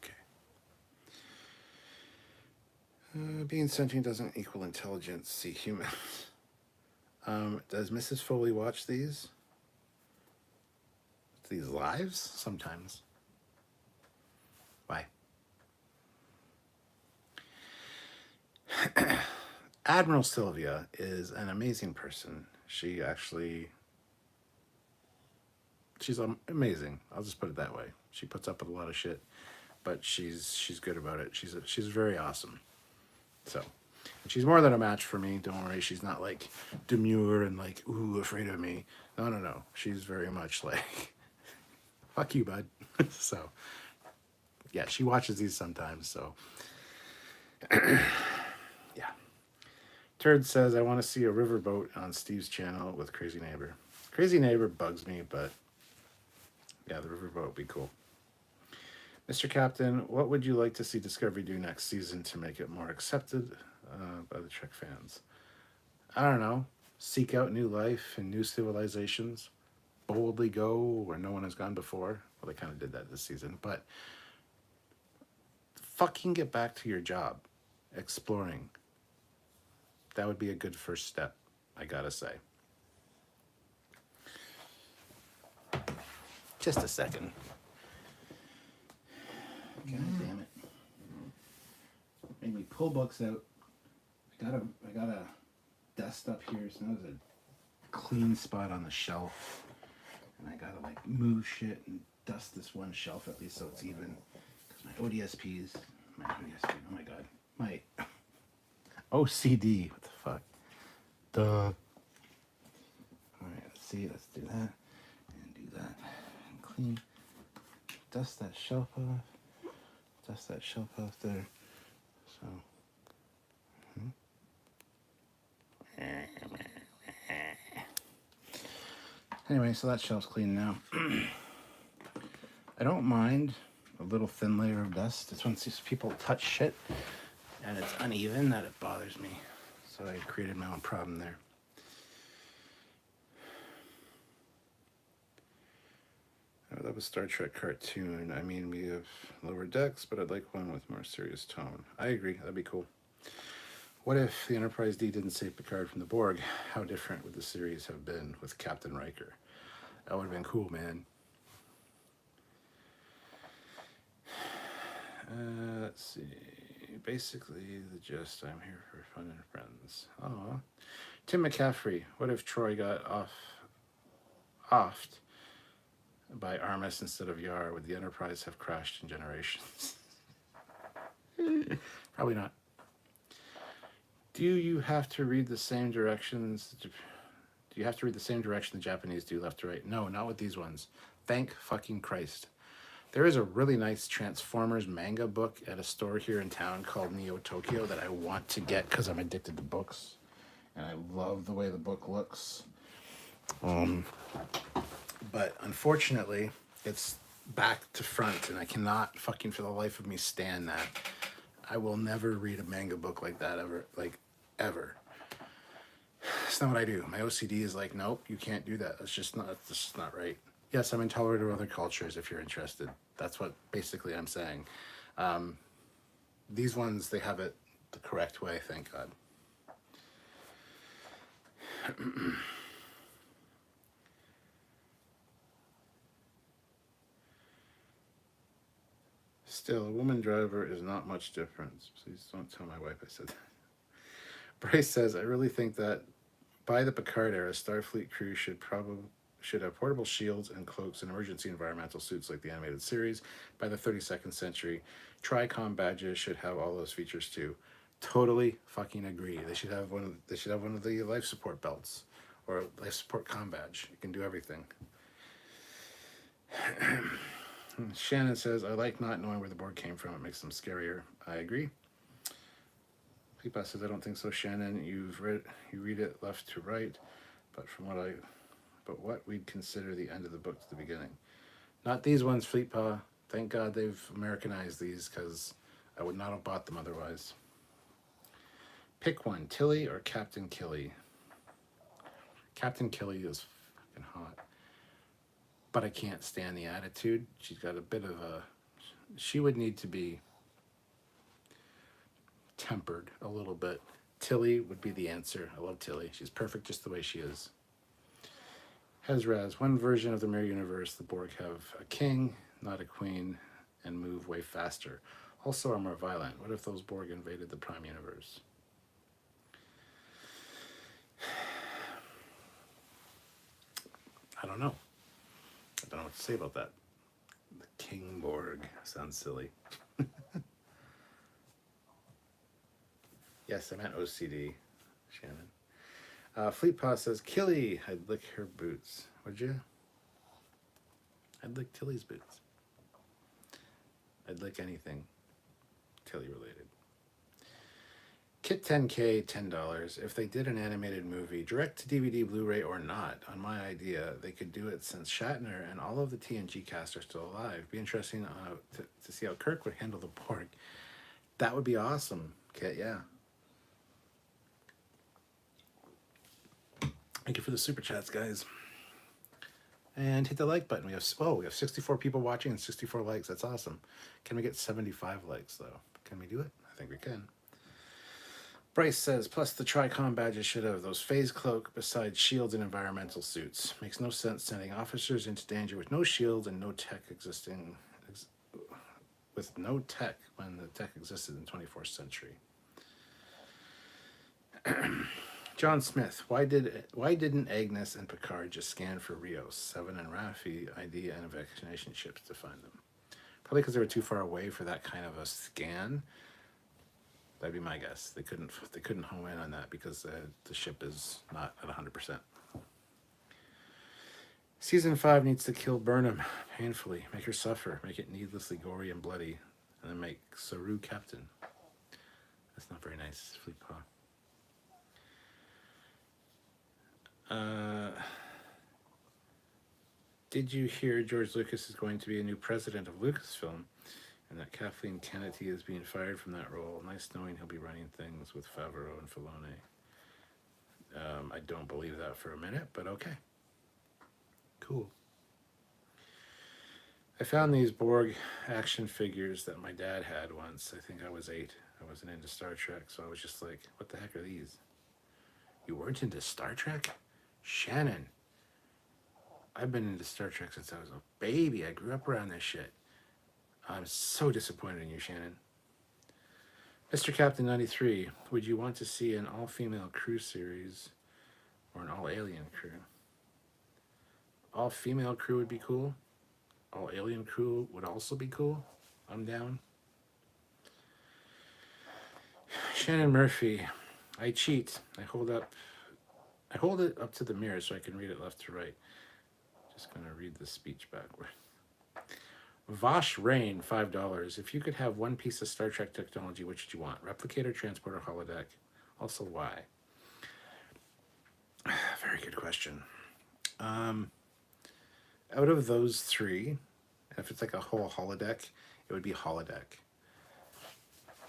Okay. Being sentient doesn't equal intelligence. See humans. Does Mrs. Foley watch these? These lives? Sometimes. Why? Admiral Sylvia is an amazing person. She's amazing. I'll just put it that way. She puts up with a lot of shit, but she's good about it. She's very awesome. So, and she's more than a match for me. Don't worry. She's not like demure and like, ooh, afraid of me. No. She's very much like, fuck you, bud. So, yeah, she watches these sometimes. So, yeah. Turd says, I want to see a riverboat on Steve's channel with Crazy Neighbor. Crazy Neighbor bugs me, but yeah, the riverboat would be cool. Mr. Captain, what would you like to see Discovery do next season to make it more accepted by the Trek fans? I don't know. Seek out new life and new civilizations. Boldly go where no one has gone before. Well, they kind of did that this season. But fucking get back to your job. Exploring. That would be a good first step, I gotta say. Just a second. God damn it. Made me pull books out. I got a dust up here, so there's a clean spot on the shelf. And I gotta like move shit and dust this one shelf at least so it's even. Because my ODSPs, oh my god. My OCD, what the fuck? Duh. Alright, let's see, let's do that. And do that. And clean. Dust that shelf off. Dust that shelf off there. So. Anyway, so that shelf's clean now. I don't mind a little thin layer of dust. It's when people touch shit and it's uneven that it bothers me. So I created my own problem there. Oh, that was Star Trek cartoon. I mean, we have lower decks, but I'd like one with more serious tone. I agree. That'd be cool. What if the Enterprise D didn't save Picard from the Borg? How different would the series have been with Captain Riker? That would have been cool, man. Let's see. Basically, the gist, I'm here for fun and friends. Aw. Tim McCaffrey. What if Troy got offed by Armus instead of Yar? Would the Enterprise have crashed in generations? Probably not. Do you have to read the same directions? Do you have to read the same direction the Japanese do, left to right? No, not with these ones. Thank fucking Christ. There is a really nice Transformers manga book at a store here in town called Neo Tokyo that I want to get because I'm addicted to books. And I love the way the book looks. But unfortunately, it's back to front, and I cannot fucking for the life of me stand that. I will never read a manga book like that ever. Like, ever. It's not what I do. My OCD is like, nope, you can't do that. That's just not right. Yes, I'm intolerant of other cultures if you're interested. That's what basically I'm saying. These ones, they have it the correct way, thank God. Still, a woman driver is not much difference. Please don't tell my wife I said that. Bryce says, I really think that by the Picard era, Starfleet crew should have portable shields and cloaks and emergency environmental suits like the animated series. By the 32nd century, Tricom badges should have all those features too. Totally fucking agree. They should have one of the life support belts or life support comm badge. It can do everything. Shannon says, I like not knowing where the Borg came from. It makes them scarier. I agree. Fleetpaw says, I don't think so, Shannon. You read it left to right, but what we'd consider the end of the book to the beginning. Not these ones, Fleetpaw. Thank God they've Americanized these, because I would not have bought them otherwise. Pick one, Tilly or Captain Killy. Captain Killy is fucking hot. But I can't stand the attitude. She's got a bit of a... She would need to be tempered a little bit. Tilly would be the answer. I love Tilly. She's perfect just the way she is. Hezraz, one version of the Mirror Universe, the Borg have a king, not a queen, and move way faster. Also are more violent. What if those Borg invaded the Prime Universe? I don't know. I don't know what to say about that. The King Borg sounds silly. Yes, I meant OCD, Shannon. Fleetpaw says, Killy, I'd lick her boots. Would you? I'd lick Tilly's boots. I'd lick anything Tilly related. Kit 10K, $10. If they did an animated movie, direct to DVD, Blu-ray, or not, on my idea, they could do it since Shatner and all of the TNG cast are still alive. Be interesting to see how Kirk would handle the Borg. That would be awesome, Kit, yeah. Thank you for the super chats, guys. And hit the like button. We have 64 people watching and 64 likes. That's awesome. Can we get 75 likes, though? Can we do it? I think we can. Bryce says, plus the Tricom badges should have those phase cloak besides shields and environmental suits. Makes no sense sending officers into danger with no shield and no tech with no tech when the tech existed in the 24th century. John Smith, why didn't Agnes and Picard just scan for Rios, Seven and Raffi ID and vaccination ships to find them? Probably because they were too far away for that kind of a scan. That'd be my guess. They couldn't home in on that because the ship is not at 100%. Season 5 needs to kill Burnham painfully, make her suffer, make it needlessly gory and bloody, and then make Saru captain. That's not very nice, Fleetpaw. Did you hear George Lucas is going to be a new president of Lucasfilm, and that Kathleen Kennedy is being fired from that role? Nice knowing he'll be running things with Favreau and Filoni. I don't believe that for a minute, but okay. Cool. I found these Borg action figures that my dad had once. I think I was 8. I wasn't into Star Trek, so I was just like, what the heck are these? You weren't into Star Trek? Shannon. I've been into Star Trek since I was a baby. I grew up around this shit. I'm so disappointed in you, Shannon. Mr. Captain 93, would you want to see an all-female crew series or an all-alien crew? All-female crew would be cool. All-alien crew would also be cool. I'm down. Shannon Murphy, I cheat. I hold it up to the mirror so I can read it left to right. Just gonna read the speech backward. Vosh Rain, $5. If you could have one piece of Star Trek technology, which would you want? Replicator, transporter, holodeck. Also, why? Very good question. Out of those three, if it's like a whole holodeck, it would be holodeck.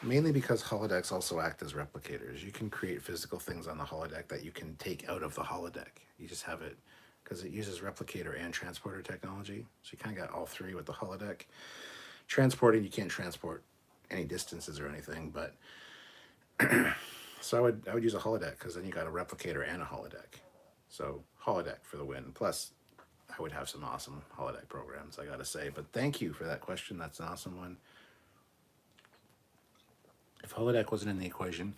Mainly because holodecks also act as replicators. You can create physical things on the holodeck that you can take out of the holodeck. You just have it, because it uses replicator and transporter technology. So you kind of got all three with the holodeck. Transporting, you can't transport any distances or anything, but so I would use a holodeck, because then you got a replicator and a holodeck. So holodeck for the win. Plus, I would have some awesome holodeck programs, I gotta say. But thank you for that question. That's an awesome one. If holodeck wasn't in the equation,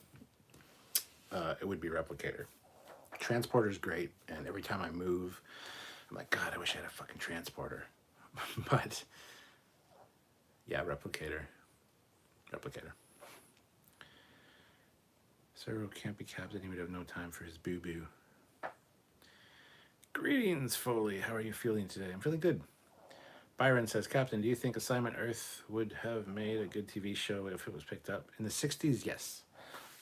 it would be replicator. Transporter's great, and every time I move, I'm like, God, I wish I had a fucking transporter. But yeah, replicator. Cyril can't be captain. He would have no time for his boo-boo. Greetings, Foley. How are you feeling today? I'm feeling good. Byron says, Captain, do you think Assignment Earth would have made a good TV show if it was picked up? In the 60s, yes.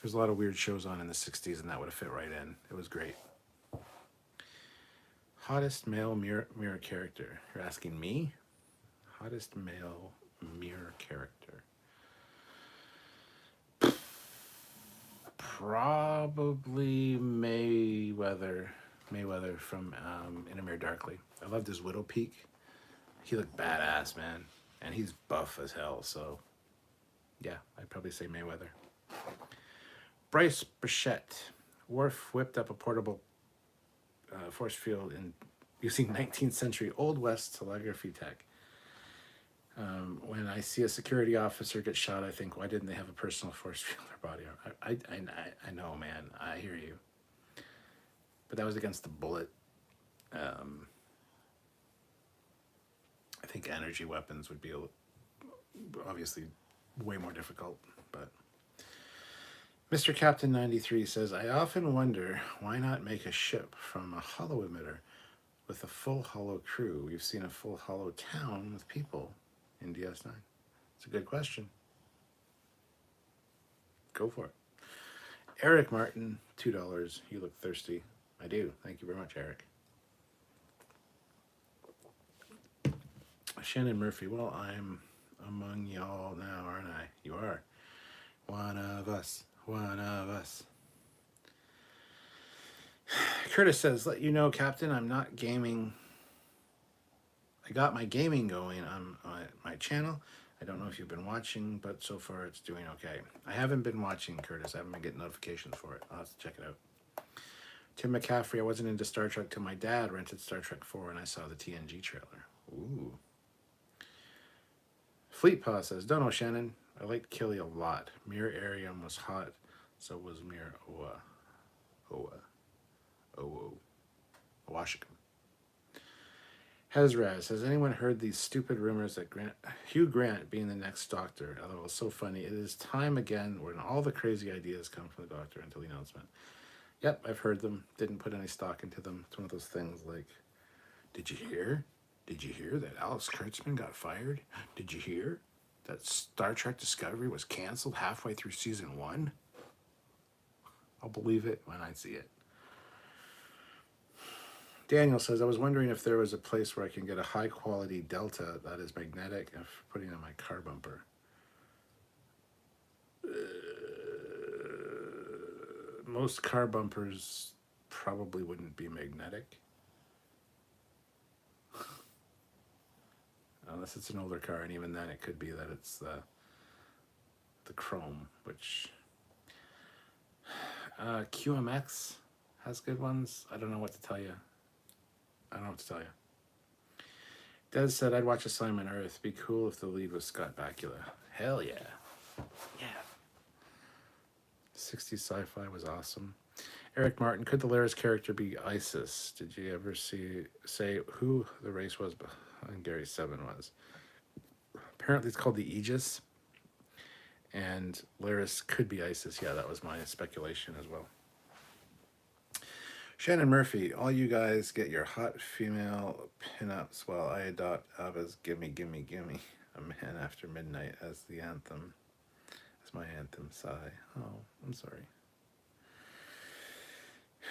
There's a lot of weird shows on in the 60s, and that would have fit right in. It was great. Hottest male mirror character. You're asking me? Hottest male mirror character. Probably Mayweather from In a Mirror Darkly. I loved his Widow Peak. He looked badass, man. And he's buff as hell, so yeah, I'd probably say Mayweather. Bryce Brichette. Worf whipped up a portable force field using 19th century Old West telegraphy tech. When I see a security officer get shot, I think, why didn't they have a personal force field or body armor? I know, man. I hear you. But that was against the bullet. I think energy weapons would be obviously way more difficult. But Mr. Captain 93 says, I often wonder why not make a ship from a hollow emitter with a full hollow crew. We've seen a full hollow town with people in DS9. It's a good question. Go for it. Eric Martin, $2. You look thirsty. I do. Thank you very much, Eric. Shannon Murphy. Well, I'm among y'all now, aren't I? You are. One of us. One of us. Curtis says, let you know, Captain, I'm not gaming. I got my gaming going on my channel. I don't know if you've been watching, but so far it's doing okay. I haven't been watching, Curtis. I haven't been getting notifications for it. I'll have to check it out. Tim McCaffrey, I wasn't into Star Trek till my dad rented Star Trek 4 and I saw the TNG trailer. Ooh. Fleet Paw says, don't know, Shannon. I liked Killy a lot. Mirror Arium was hot, so was Mirror Washington. Hezraz, has anyone heard these stupid rumors that Hugh Grant being the next Doctor? Although it was so funny, it is time again when all the crazy ideas come from the Doctor until the announcement. Yep, I've heard them. Didn't put any stock into them. It's one of those things like, did you hear? Did you hear that Alex Kurtzman got fired? Did you hear that Star Trek Discovery was canceled halfway through season 1? I'll believe it when I see it. Daniel says, I was wondering if there was a place where I can get a high-quality Delta that is magnetic and putting on my car bumper. Most car bumpers probably wouldn't be magnetic. Unless it's an older car, and even then it could be that it's the chrome, which QMX has good ones. I don't know what to tell you. Des said, I'd watch Assignment Earth. Be cool if the lead was Scott Bakula. Hell yeah. Yeah. 60s sci-fi was awesome. Eric Martin, could the Laris character be Isis? Did you ever say who the race was behind Gary 7 was? Apparently it's called the Aegis. And Lyris could be Isis. Yeah, that was my speculation as well. Shannon Murphy, all you guys get your hot female pinups while I adopt ABBA's Gimme, Gimme, Gimme, A Man After Midnight as the anthem. As my anthem, sigh. Oh, I'm sorry.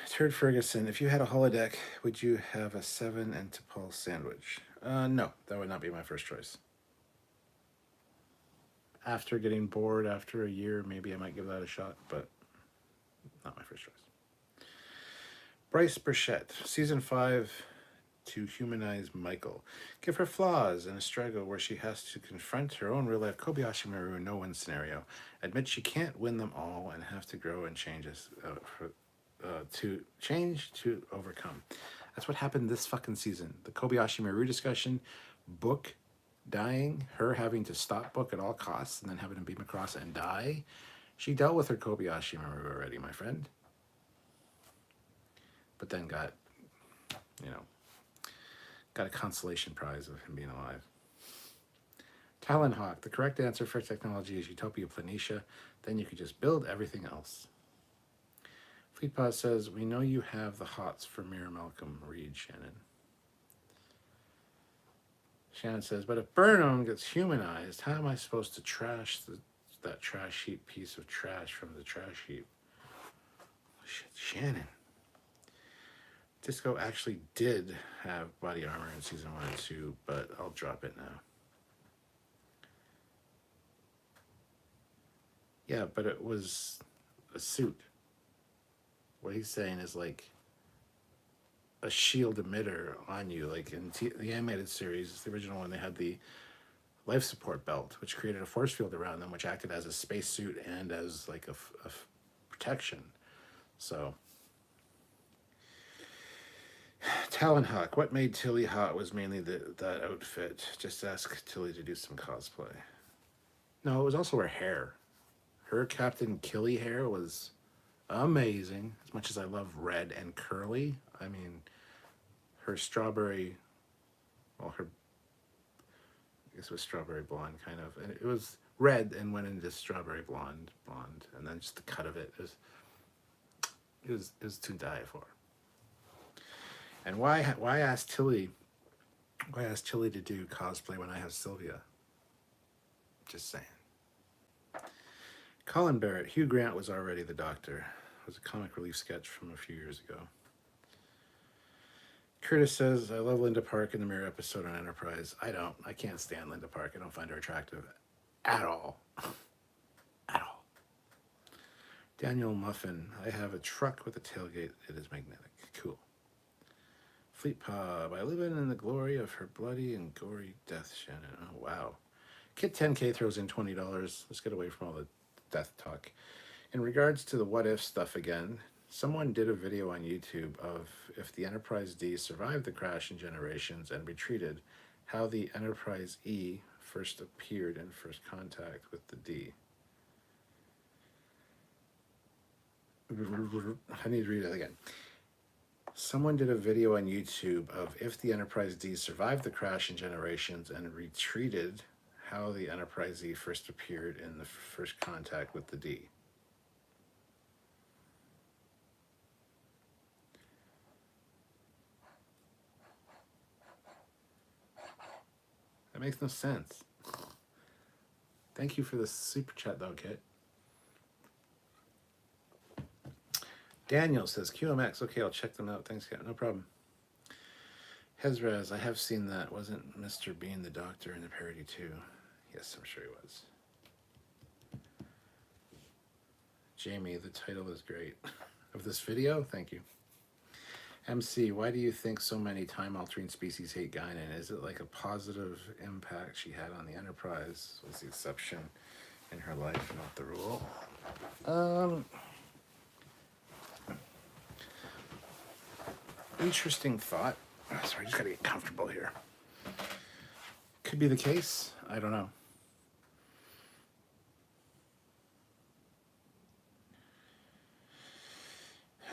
Turd Ferguson, if you had a holodeck, would you have a 7 and T'Pol sandwich? No, that would not be my first choice. After getting bored after a year, maybe I might give that a shot, but not my first choice. Bryce Burchett, Season 5, to humanize Michael. Give her flaws and a struggle where she has to confront her own real-life Kobayashi Maru no-win scenario. Admit she can't win them all and have to grow and change to overcome. That's what happened this fucking season. The Kobayashi Maru discussion, Book dying, her having to stop Book at all costs and then having to beam across and die. She dealt with her Kobayashi Maru already, my friend. But then got a consolation prize of him being alive. Talonhawk, the correct answer for technology is Utopia Planitia. Then you could just build everything else. Fleetpod says, we know you have the hots for Mira Malcolm. Read, Shannon. Shannon says, but if Burnham gets humanized, how am I supposed to trash that trash heap piece of trash from the trash heap? Shit, Shannon. Disco actually did have body armor in season 1 and 2, but I'll drop it now. Yeah, but it was a suit. What he's saying is like a shield emitter on you. Like in the animated series, the original one, they had the life support belt, which created a force field around them, which acted as a spacesuit and as like a protection. So... Talonhawk, what made Tilly hot was mainly that outfit. Just ask Tilly to do some cosplay. No, it was also her hair. Her Captain Killy hair was amazing. As much as I love red and curly, I mean, her strawberry, well, I guess it was strawberry blonde kind of. And it was red and went into strawberry blonde, and then just the cut of it was to die for. And why ask Tilly to do cosplay when I have Sylvia? Just saying. Colin Barrett, Hugh Grant was already the Doctor. It was a comic relief sketch from a few years ago. Curtis says, I love Linda Park in the Mirror episode on Enterprise. I don't. I can't stand Linda Park. I don't find her attractive at all. At all. Daniel Muffin, I have a truck with a tailgate. It is magnetic. Cool. Fleet Pub, I live in the glory of her bloody and gory death, Shannon. Oh, wow. Kit 10K throws in $20. Let's get away from all the death talk. In regards to the what if stuff again, someone did a video on YouTube of if the Enterprise D survived the crash in Generations and retreated, how the Enterprise E first appeared in first contact with the D. I need to read that again. Someone did a video on YouTube of if the Enterprise D survived the crash in Generations and retreated, how the Enterprise E first appeared in the first contact with the D. That makes no sense. Thank you for the super chat though, Kit. Daniel says, QMX, okay, I'll check them out. Thanks, Kit. No problem. Hezraz, I have seen that. Wasn't Mr. Bean the Doctor in the parody too? Yes, I'm sure he was. Jamie, the title is great. Of this video? Thank you. MC, why do you think so many time-altering species hate Guinan? Is it like a positive impact she had on the Enterprise? Was the exception in her life, not the rule? Interesting thought. Sorry, I just gotta get comfortable here. Could be the case. I don't know.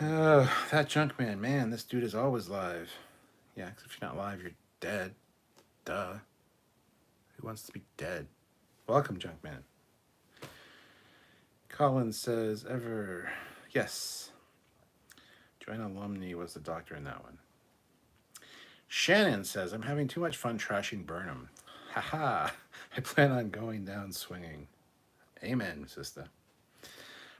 That Junkman, man, this dude is always live. Yeah, because if you're not live, you're dead. Duh. Who wants to be dead? Welcome, Junkman. Colin says, yes. Joanna Lumley was the doctor in that one. Shannon says, I'm having too much fun trashing Burnham. Haha, I plan on going down swinging. Amen, sister.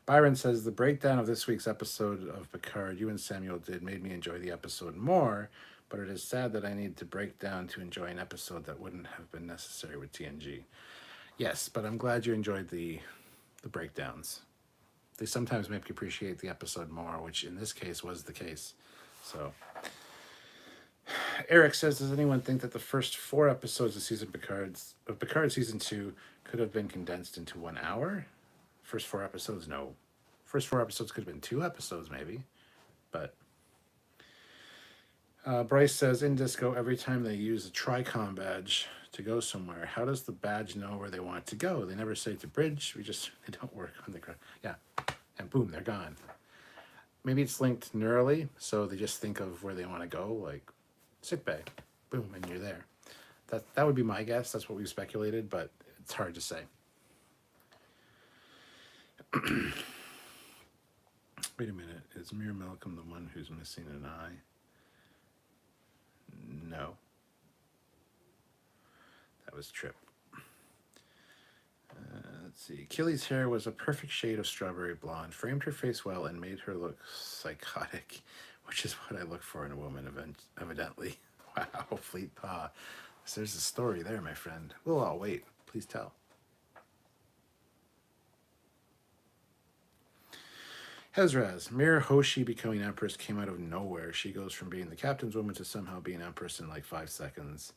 Byron says, the breakdown of this week's episode of Picard you and Samuel did made me enjoy the episode more, but it is sad that I need to break down to enjoy an episode that wouldn't have been necessary with TNG. Yes, but I'm glad you enjoyed the breakdowns. They sometimes make you appreciate the episode more, which in this case was the case. So, Eric says, does anyone think that the first 4 episodes of Picard Season 2 could have been condensed into 1 hour? First 4 episodes, no. First 4 episodes could have been 2 episodes, maybe. But Bryce says, in Disco, every time they use a Tricom badge to go somewhere, how does the badge know where they want to go? They never say to bridge. They don't work on the ground. Yeah, and boom, they're gone. Maybe it's linked neurally, so they just think of where they want to go, like sick bay. Boom, and you're there. That would be my guess. That's what we've speculated, but it's hard to say. Wait a minute. Is Mir Malcolm the one who's missing an eye? No. That was Trip. Let's see. Killy's hair was a perfect shade of strawberry blonde, framed her face well, and made her look psychotic, which is what I look for in a woman, evidently. Wow, Fleet Paw. There's a story there, my friend. We'll all wait. Please tell. Hezraz. Mir Hoshi becoming Empress came out of nowhere. She goes from being the captain's woman to somehow being Empress in like 5 seconds.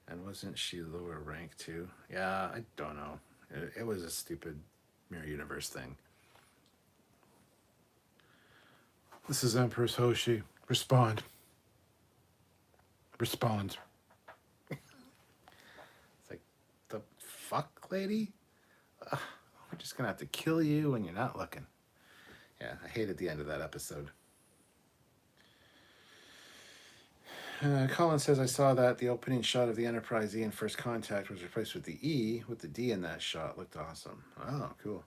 And wasn't she lower rank too? Yeah, I don't know. It was a stupid Mirror Universe thing. This is Empress Hoshi. Respond. Respond. It's like, the fuck, lady? We're just gonna have to kill you when you're not looking. Yeah, I hated the end of that episode. Colin says, I saw that the opening shot of the Enterprise E in First Contact was replaced with the E, with the D in that shot. Looked awesome. Oh, cool.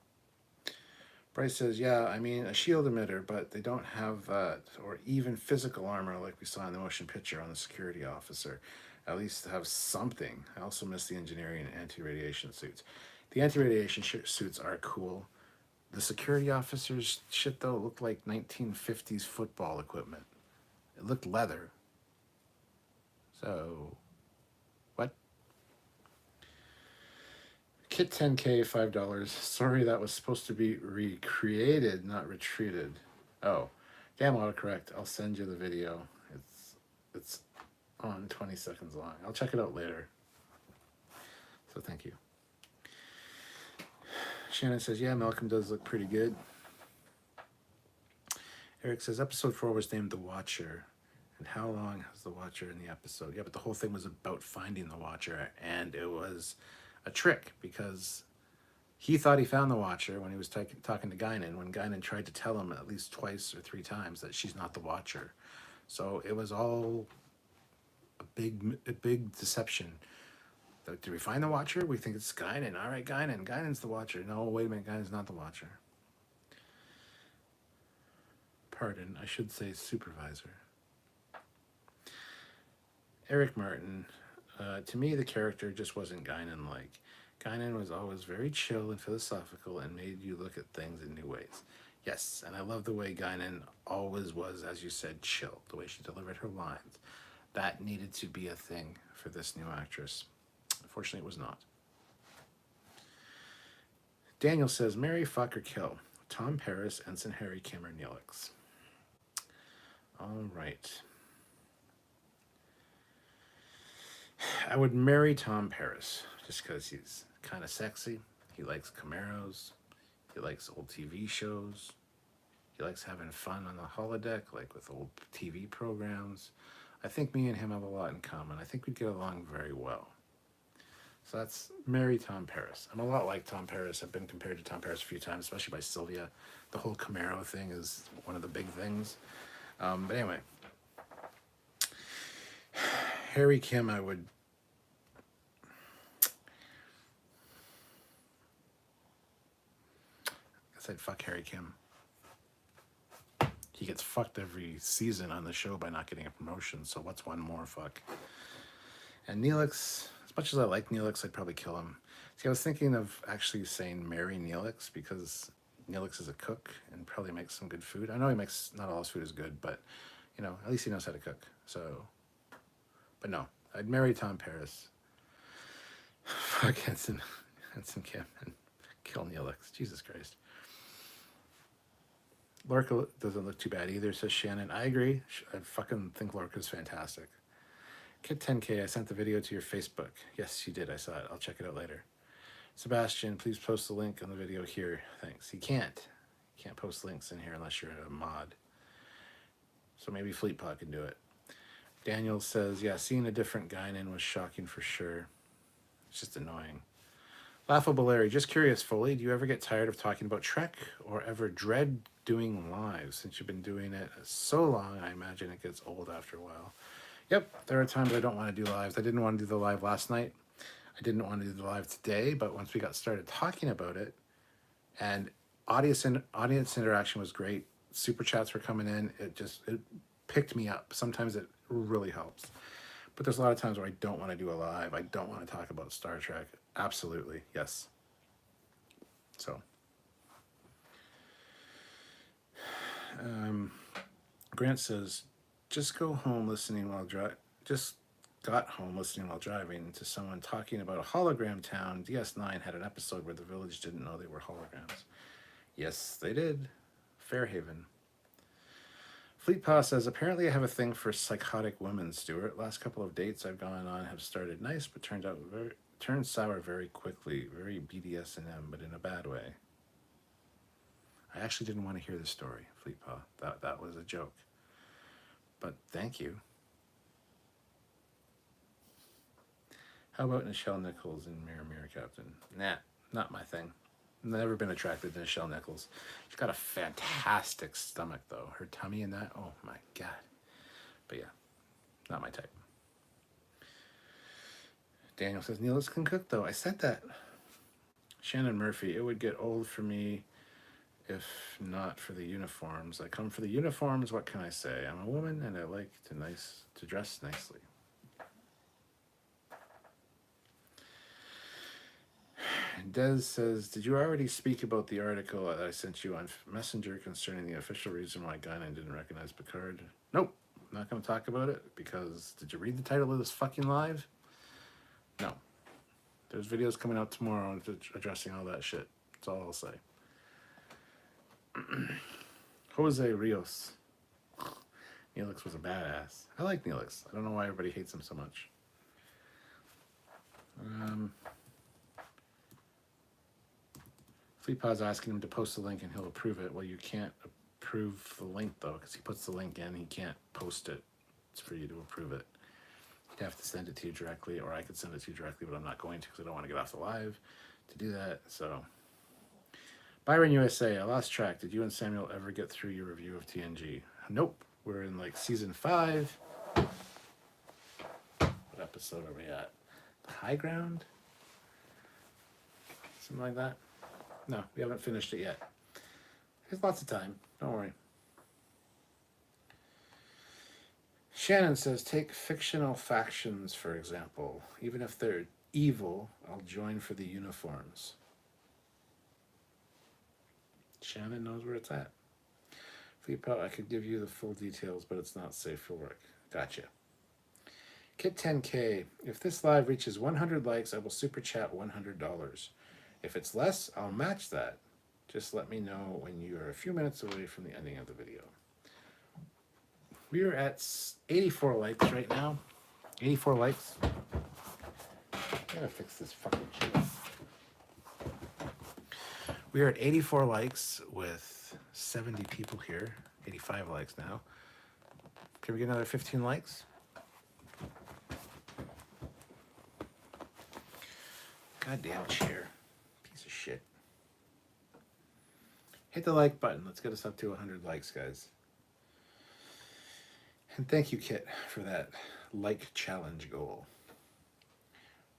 Bryce says, yeah, I mean, a shield emitter, but they don't have that, or even physical armor like we saw in the motion picture on the security officer. At least have something. I also miss the engineering and anti-radiation suits. The anti-radiation suits are cool. The security officer's shit, though, looked like 1950s football equipment. It looked leather. So, what? Kit 10K, $5. Sorry, that was supposed to be recreated, not retreated. Oh, damn autocorrect. I'll send you the video. It's on 20 seconds long. I'll check it out later. So thank you. Shannon says, yeah, Malcolm does look pretty good. Eric says, episode 4 was named The Watcher. And how long has the Watcher in the episode? Yeah, but the whole thing was about finding the Watcher, and it was a trick because he thought he found the Watcher when he was talking to Guinan, when Guinan tried to tell him at least 2 or 3 times that she's not the Watcher. So it was all a big deception. Did we find the Watcher? We think it's Guinan. All right, Guinan. Guinan's the Watcher. No, wait a minute. Guinan's not the Watcher. Pardon, I should say supervisor. Eric Martin, to me, the character just wasn't Guinan-like. Guinan was always very chill and philosophical and made you look at things in new ways. Yes, and I love the way Guinan always was, as you said, chill, the way she delivered her lines. That needed to be a thing for this new actress. Unfortunately, it was not. Daniel says, marry, fuck, or kill. Tom Paris, Ensign Harry Kim, or Neelix. All right. I would marry Tom Paris just because he's kind of sexy. He likes Camaros. He likes old TV shows. He likes having fun on the holodeck, like with old TV programs. I think me and him have a lot in common. I think we'd get along very well. So that's marry Tom Paris. I'm a lot like Tom Paris. I've been compared to Tom Paris a few times, especially by Sylvia. The whole Camaro thing is one of the big things. But anyway, Harry Kim, I would... said fuck Harry Kim. He gets fucked every season on the show by not getting a promotion, so what's one more fuck? And Neelix, as much as I like Neelix, I'd probably kill him. See, I was thinking of actually saying marry Neelix, because Neelix is a cook and probably makes some good food. I know he makes, not all his food is good, but, you know, at least he knows how to cook. So, but no, I'd marry Tom Paris. Fuck Henson Kim and kill Neelix. Jesus Christ. Lorca doesn't look too bad either, says Shannon. I agree. I fucking think Lorca's fantastic. Kid 10K, I sent the video to your Facebook. Yes, you did. I saw it. I'll check it out later. Sebastian, please post the link on the video here. Thanks. You can't. You can't post links in here unless you're a mod. So maybe FleetPod can do it. Daniel says, yeah, seeing a different Guinan was shocking for sure. It's just annoying. Laughable Larry, just curious, Foley, do you ever get tired of talking about Trek or ever dread doing lives? Since you've been doing it so long, I imagine it gets old after a while. Yep, there are times I don't want to do lives. I didn't want to do the live last night. I didn't want to do the live today, but once we got started talking about it, and audience interaction was great. Super chats were coming in. It picked me up. Sometimes it really helps. But there's a lot of times where I don't want to do a live. I don't want to talk about Star Trek. Absolutely, yes. So, Grant says, just got home listening while driving to someone talking about a hologram town. DS9 had an episode where the village didn't know they were holograms. Yes, they did. Fairhaven. FleetPaw says, apparently I have a thing for psychotic women, Stuart. Last couple of dates I've gone on have started nice, but turned sour very quickly. Very BDSM, but in a bad way. I actually didn't want to hear the story, FleetPaw. That was a joke. But thank you. How about Nichelle Nichols in Mirror Mirror Captain? Nah, not my thing. Never been attracted to Nichelle Nichols. She's got a fantastic stomach, though. Her tummy in that, oh my God. But yeah, not my type. Daniel says, Neelix can cook, though. I said that. Shannon Murphy, it would get old for me if not for the uniforms. I come for the uniforms, what can I say? I'm a woman and I like to dress nicely. Des says, did you already speak about the article that I sent you on Messenger concerning the official reason why Guinan didn't recognize Picard? Nope, I'm not going to talk about it because did you read the title of this fucking live? No. There's videos coming out tomorrow addressing all that shit. That's all I'll say. Jose Rios. Neelix was a badass. I like Neelix. I don't know why everybody hates him so much. FleetPod's asking him to post the link and he'll approve it. Well, you can't approve the link, though, because he puts the link in. He can't post it. It's for you to approve it. You'd have to send it to you directly, or I could send it to you directly, but I'm not going to because I don't want to get off the live to do that. So, Byron USA, I lost track. Did you and Samuel ever get through your review of TNG? Nope. We're in like season 5. What episode are we at? The High Ground? Something like that? No, we haven't finished it yet. There's lots of time. Don't worry. Shannon says, take fictional factions, for example. Even if they're evil, I'll join for the uniforms. Shannon knows where it's at. Fleetpot, I could give you the full details, but it's not safe for work. Gotcha. Kit 10K, if this live reaches 100 likes, I will super chat $100. If it's less, I'll match that. Just let me know when you are a few minutes away from the ending of the video. We are at 84 likes right now. 84 likes. I gotta fix this fucking shit. We are at 84 likes with 70 people here. 85 likes now. Can we get another 15 likes? Goddamn chair. Piece of shit. Hit the like button. Let's get us up to 100 likes, guys. And thank you, Kit, for that like challenge goal.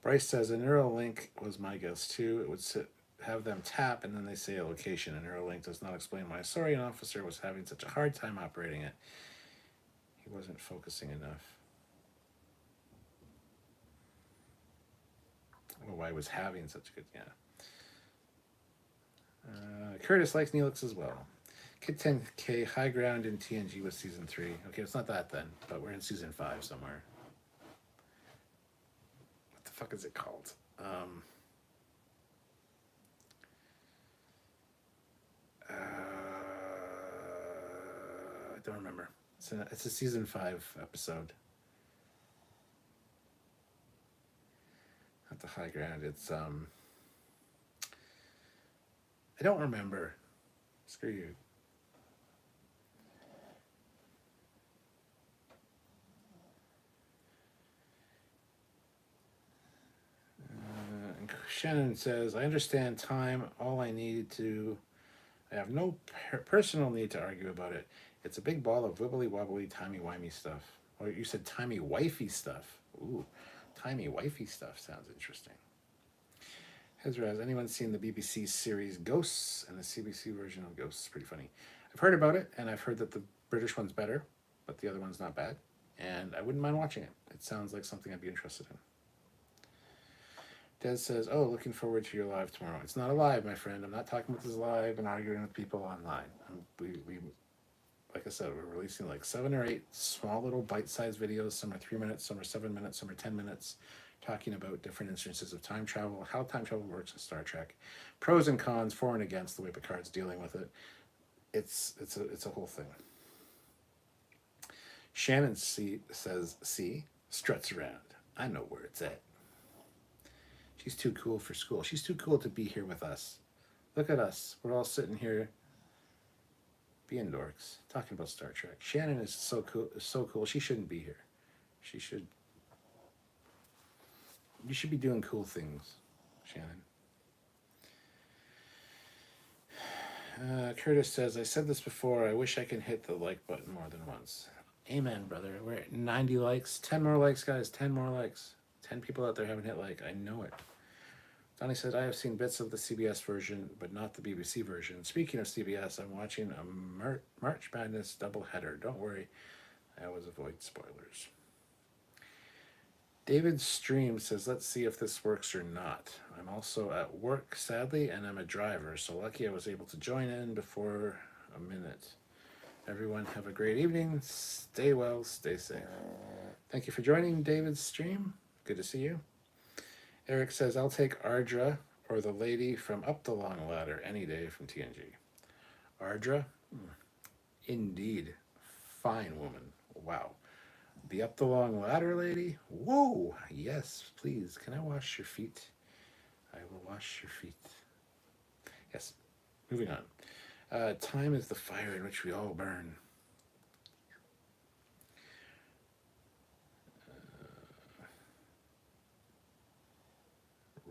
Bryce says, a Neuralink was my guess, too. It would sit have them tap, and then they say a location, and Neuralink does not explain why. Sorry, an officer was having such a hard time operating it. He wasn't focusing enough. Well, why was having such a good, yeah. Curtis likes Neelix as well. Kid 10K, high ground in TNG was season 3. Okay, it's not that then, but we're in season 5 somewhere. What the fuck is it called? I don't remember. It's a season 5 episode. Not the high ground. It's I don't remember. Screw you. Shannon says, I understand time. All I need to... I have no personal need to argue about it. It's a big ball of wibbly-wobbly, timey-wimey stuff. Or you said timey-wifey stuff. Ooh, timey-wifey stuff sounds interesting. Hezra, has anyone seen the BBC series Ghosts and the CBC version of Ghosts? It's pretty funny. I've heard about it, and I've heard that the British one's better, but the other one's not bad. And I wouldn't mind watching it. It sounds like something I'd be interested in. Des says, oh, looking forward to your live tomorrow. It's not a live, my friend. I'm not talking about this live and arguing with people online. We like I said, we're releasing like 7 or 8 small little bite-sized videos. Some are 3 minutes, some are 7 minutes, some are 10 minutes, talking about different instances of time travel, how time travel works in Star Trek, pros and cons, for and against, the way Picard's dealing with it. It's a whole thing. Shannon says, struts around. I know where it's at. She's too cool for school. She's too cool to be here with us. Look at us. We're all sitting here being dorks, talking about Star Trek. Shannon is so cool. She shouldn't be here. You should be doing cool things, Shannon. Curtis says, I said this before. I wish I can hit the like button more than once. Amen, brother. We're at 90 likes. 10 more likes, guys. 10 more likes. 10 people out there haven't hit like. I know it. Donnie said, I have seen bits of the CBS version, but not the BBC version. Speaking of CBS, I'm watching a March Madness doubleheader. Don't worry, I always avoid spoilers. David Stream says, let's see if this works or not. I'm also at work, sadly, and I'm a driver, so lucky I was able to join in before a minute. Everyone have a great evening. Stay well, stay safe. Thank you for joining David's stream. Good to see you. Eric says, I'll take Ardra or the lady from Up the Long Ladder any day from TNG. Ardra? Indeed. Fine woman. Wow. The Up the Long Ladder lady? Whoa. Yes, please. Can I wash your feet? I will wash your feet. Yes. Moving on. Time is the fire in which we all burn.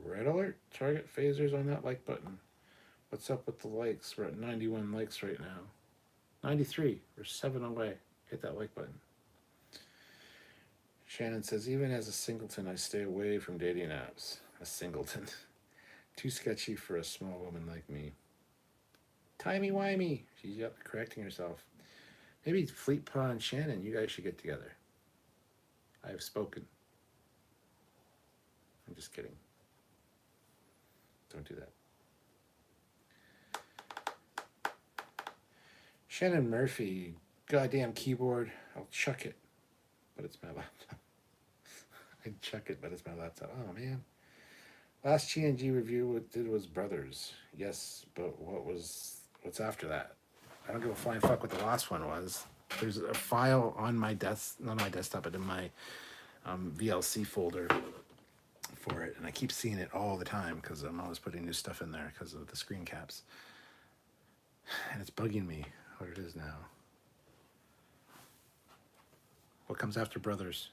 Red alert. Target phasers on that like button. What's up with the likes? We're at 91 likes right now. 93. We're 7 away. Hit that like button. Shannon says, even as a singleton, I stay away from dating apps. A singleton. Too sketchy for a small woman like me. Timey-wimey. She's correcting herself. Maybe Fleet Pa and Shannon, you guys should get together. I have spoken. I'm just kidding. Don't do that. Shannon Murphy, goddamn keyboard. I'll chuck it, but it's my laptop. I'd chuck it, but it's my laptop. Oh, man. Last TNG review we did was Brothers. Yes, but what's after that? I don't give a flying fuck what the last one was. There's a file on my desk, not my desktop, but in my VLC folder for it, and I keep seeing it all the time because I'm always putting new stuff in there because of the screen caps, and it's bugging me what it is now. What comes after Brothers?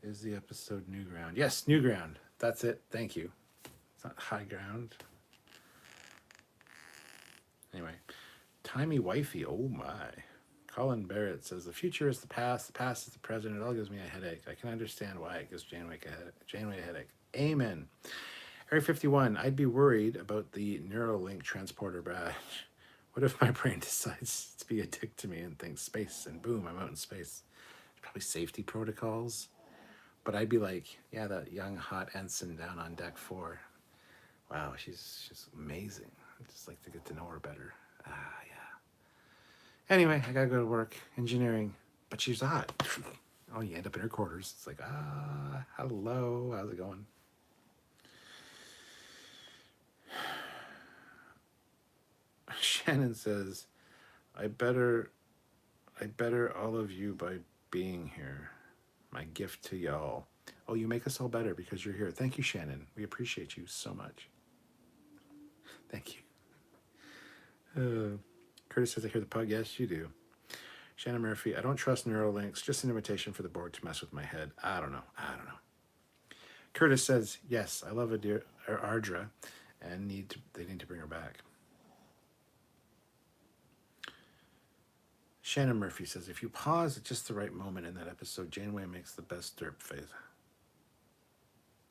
Is the episode New Ground? Yes, New Ground. That's it. Thank you. It's not High Ground. Anyway, Timey Wifey. Oh my. Colin Barrett says, the future is the past is the present. It all gives me a headache. I can understand why it gives Janeway a headache. Amen. Area 51, I'd be worried about the Neuralink transporter badge. What if my brain decides to be a dick to me and thinks space, and boom, I'm out in space? Probably safety protocols. But I'd be like, yeah, that young hot ensign down on deck 4. Wow, she's amazing. I'd just like to get to know her better. Yeah. Anyway, I gotta go to work, engineering, but she's hot. Oh, you end up in her quarters. It's like, hello, how's it going? Shannon says, I better all of you by being here. My gift to y'all. Oh, you make us all better because you're here. Thank you, Shannon. We appreciate you so much. Thank you. Curtis says, I hear the pug. Yes, you do. Shannon Murphy, I don't trust Neuralinks. Just an invitation for the board to mess with my head. I don't know. Curtis says, yes, I love Ardra and they need to bring her back. Shannon Murphy says, if you pause at just the right moment in that episode, Janeway makes the best derp face.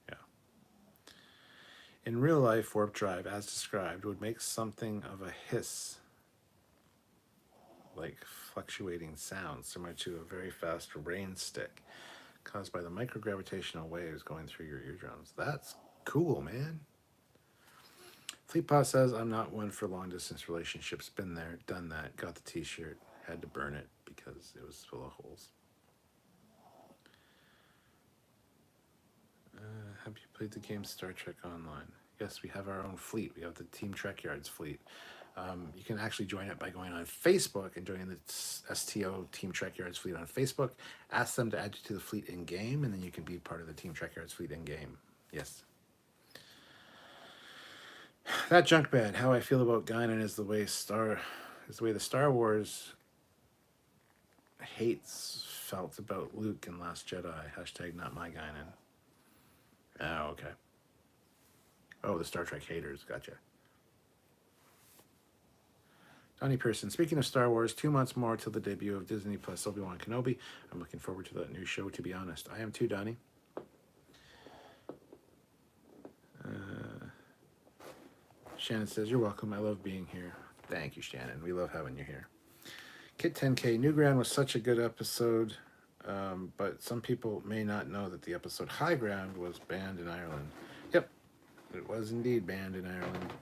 Yeah. In real life, warp drive, as described, would make something of a hiss, like fluctuating sound, similar to a very fast rain stick, caused by the microgravitational waves going through your eardrums. That's cool, man. Fleetpaw says, I'm not one for long-distance relationships. Been there, done that, got the t-shirt. Had to burn it because it was full of holes. Have you played the game Star Trek Online? Yes, we have our own fleet. We have the Team Trekyards fleet. You can actually join it by going on Facebook and joining the STO Team Trekyards fleet on Facebook. Ask them to add you to the fleet in-game, and then you can be part of the Team Trekyards fleet in-game. Yes. That junk bed. How I feel about Guinan is the way the Star Wars hates felt about Luke in Last Jedi. # not my Guinan. Oh, okay. Oh, the Star Trek haters. Gotcha. Donnie Pearson. Speaking of Star Wars, 2 months more till the debut of Disney Plus Obi-Wan Kenobi. I'm looking forward to that new show, to be honest. I am too, Donnie. Shannon says, you're welcome. I love being here. Thank you, Shannon. We love having you here. Kit 10K, Newground was such a good episode, but some people may not know that the episode High Ground was banned in Ireland. Yep, it was indeed banned in Ireland.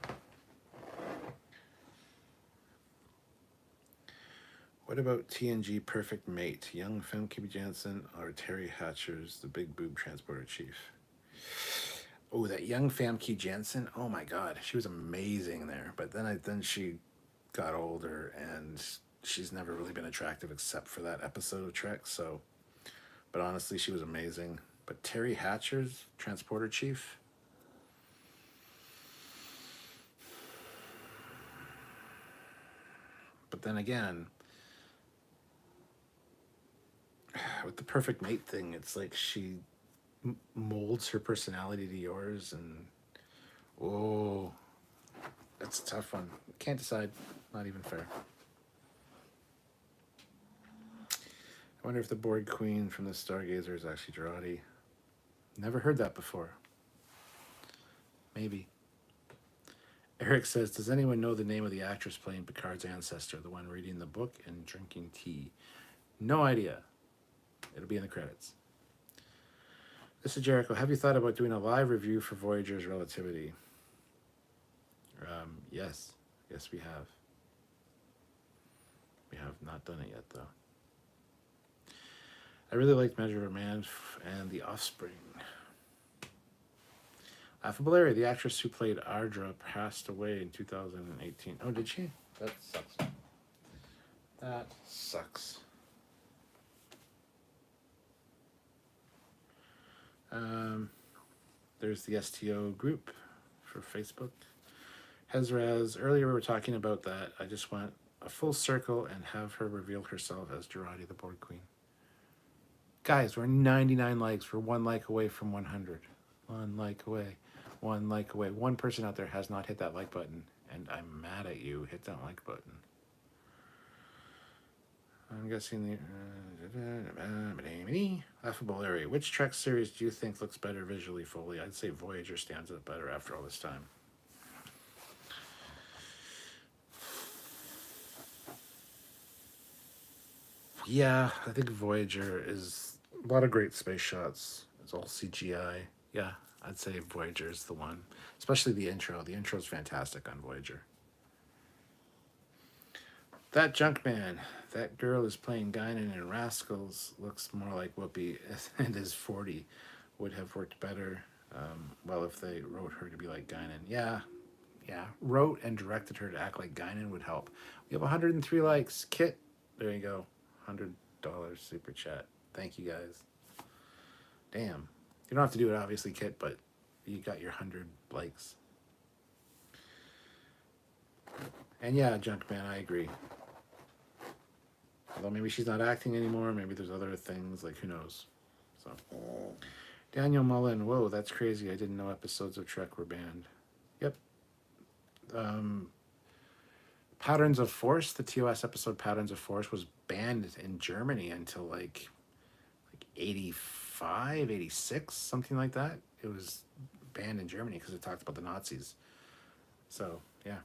What about TNG Perfect Mate? Young Femke Janssen or Terry Hatcher's the big boob transporter chief? Oh, that young Famke Janssen. Oh my God, she was amazing there. But then she got older, and she's never really been attractive except for that episode of Trek. So, but honestly, she was amazing. But Terry Hatcher's transporter chief. But then again, with the perfect mate thing, it's like she molds her personality to yours, and that's a tough one. Can't decide. Not even fair. I wonder if the Borg Queen from the Stargazer is actually Jurati. Never heard that before. Maybe. Eric says, does anyone know the name of the actress playing Picard's ancestor, the one reading the book and drinking tea? No idea. It'll be in the credits. This is Jericho. Have you thought about doing a live review for Voyager's Relativity? Yes. Yes, we have. We have not done it yet, though. I really liked Measure of a Man and The Offspring. Affable Larry, the actress who played Ardra, passed away in 2018. Oh, did she? That sucks. That sucks. There's the STO group for Facebook. Hezraz, earlier we were talking about that. I just want a full circle and have her reveal herself as Jurati, the Borg Queen. Guys, we're 99 likes. We're 1 like away from 100. 1 like away. 1 like away. One person out there has not hit that like button, and I'm mad at you. Hit that like button. I'm guessing the Laughable Area. Which Trek series do you think looks better visually, Foley? I'd say Voyager stands up better after all this time. Yeah, I think Voyager is a lot of great space shots. It's all CGI. Yeah, I'd say Voyager is the one. Especially the intro. The intro is fantastic on Voyager. That Junkman, that girl is playing Guinan in Rascals, looks more like Whoopi and is 40. Would have worked better, well, if they wrote her to be like Guinan. Yeah, wrote and directed her to act like Guinan would help. We have 103 likes. Kit, there you go. $100 super chat. Thank you guys. Damn. You don't have to do it, obviously, Kit, but you got your 100 likes. And yeah, Junkman, I agree. Although maybe she's not acting anymore. Maybe there's other things. Like, who knows? So, Daniel Mullen. Whoa, that's crazy. I didn't know episodes of Trek were banned. Yep. Patterns of Force, the TOS episode Patterns of Force was banned in Germany until like 85, 86, something like that. It was banned in Germany because it talked about the Nazis. So, yeah.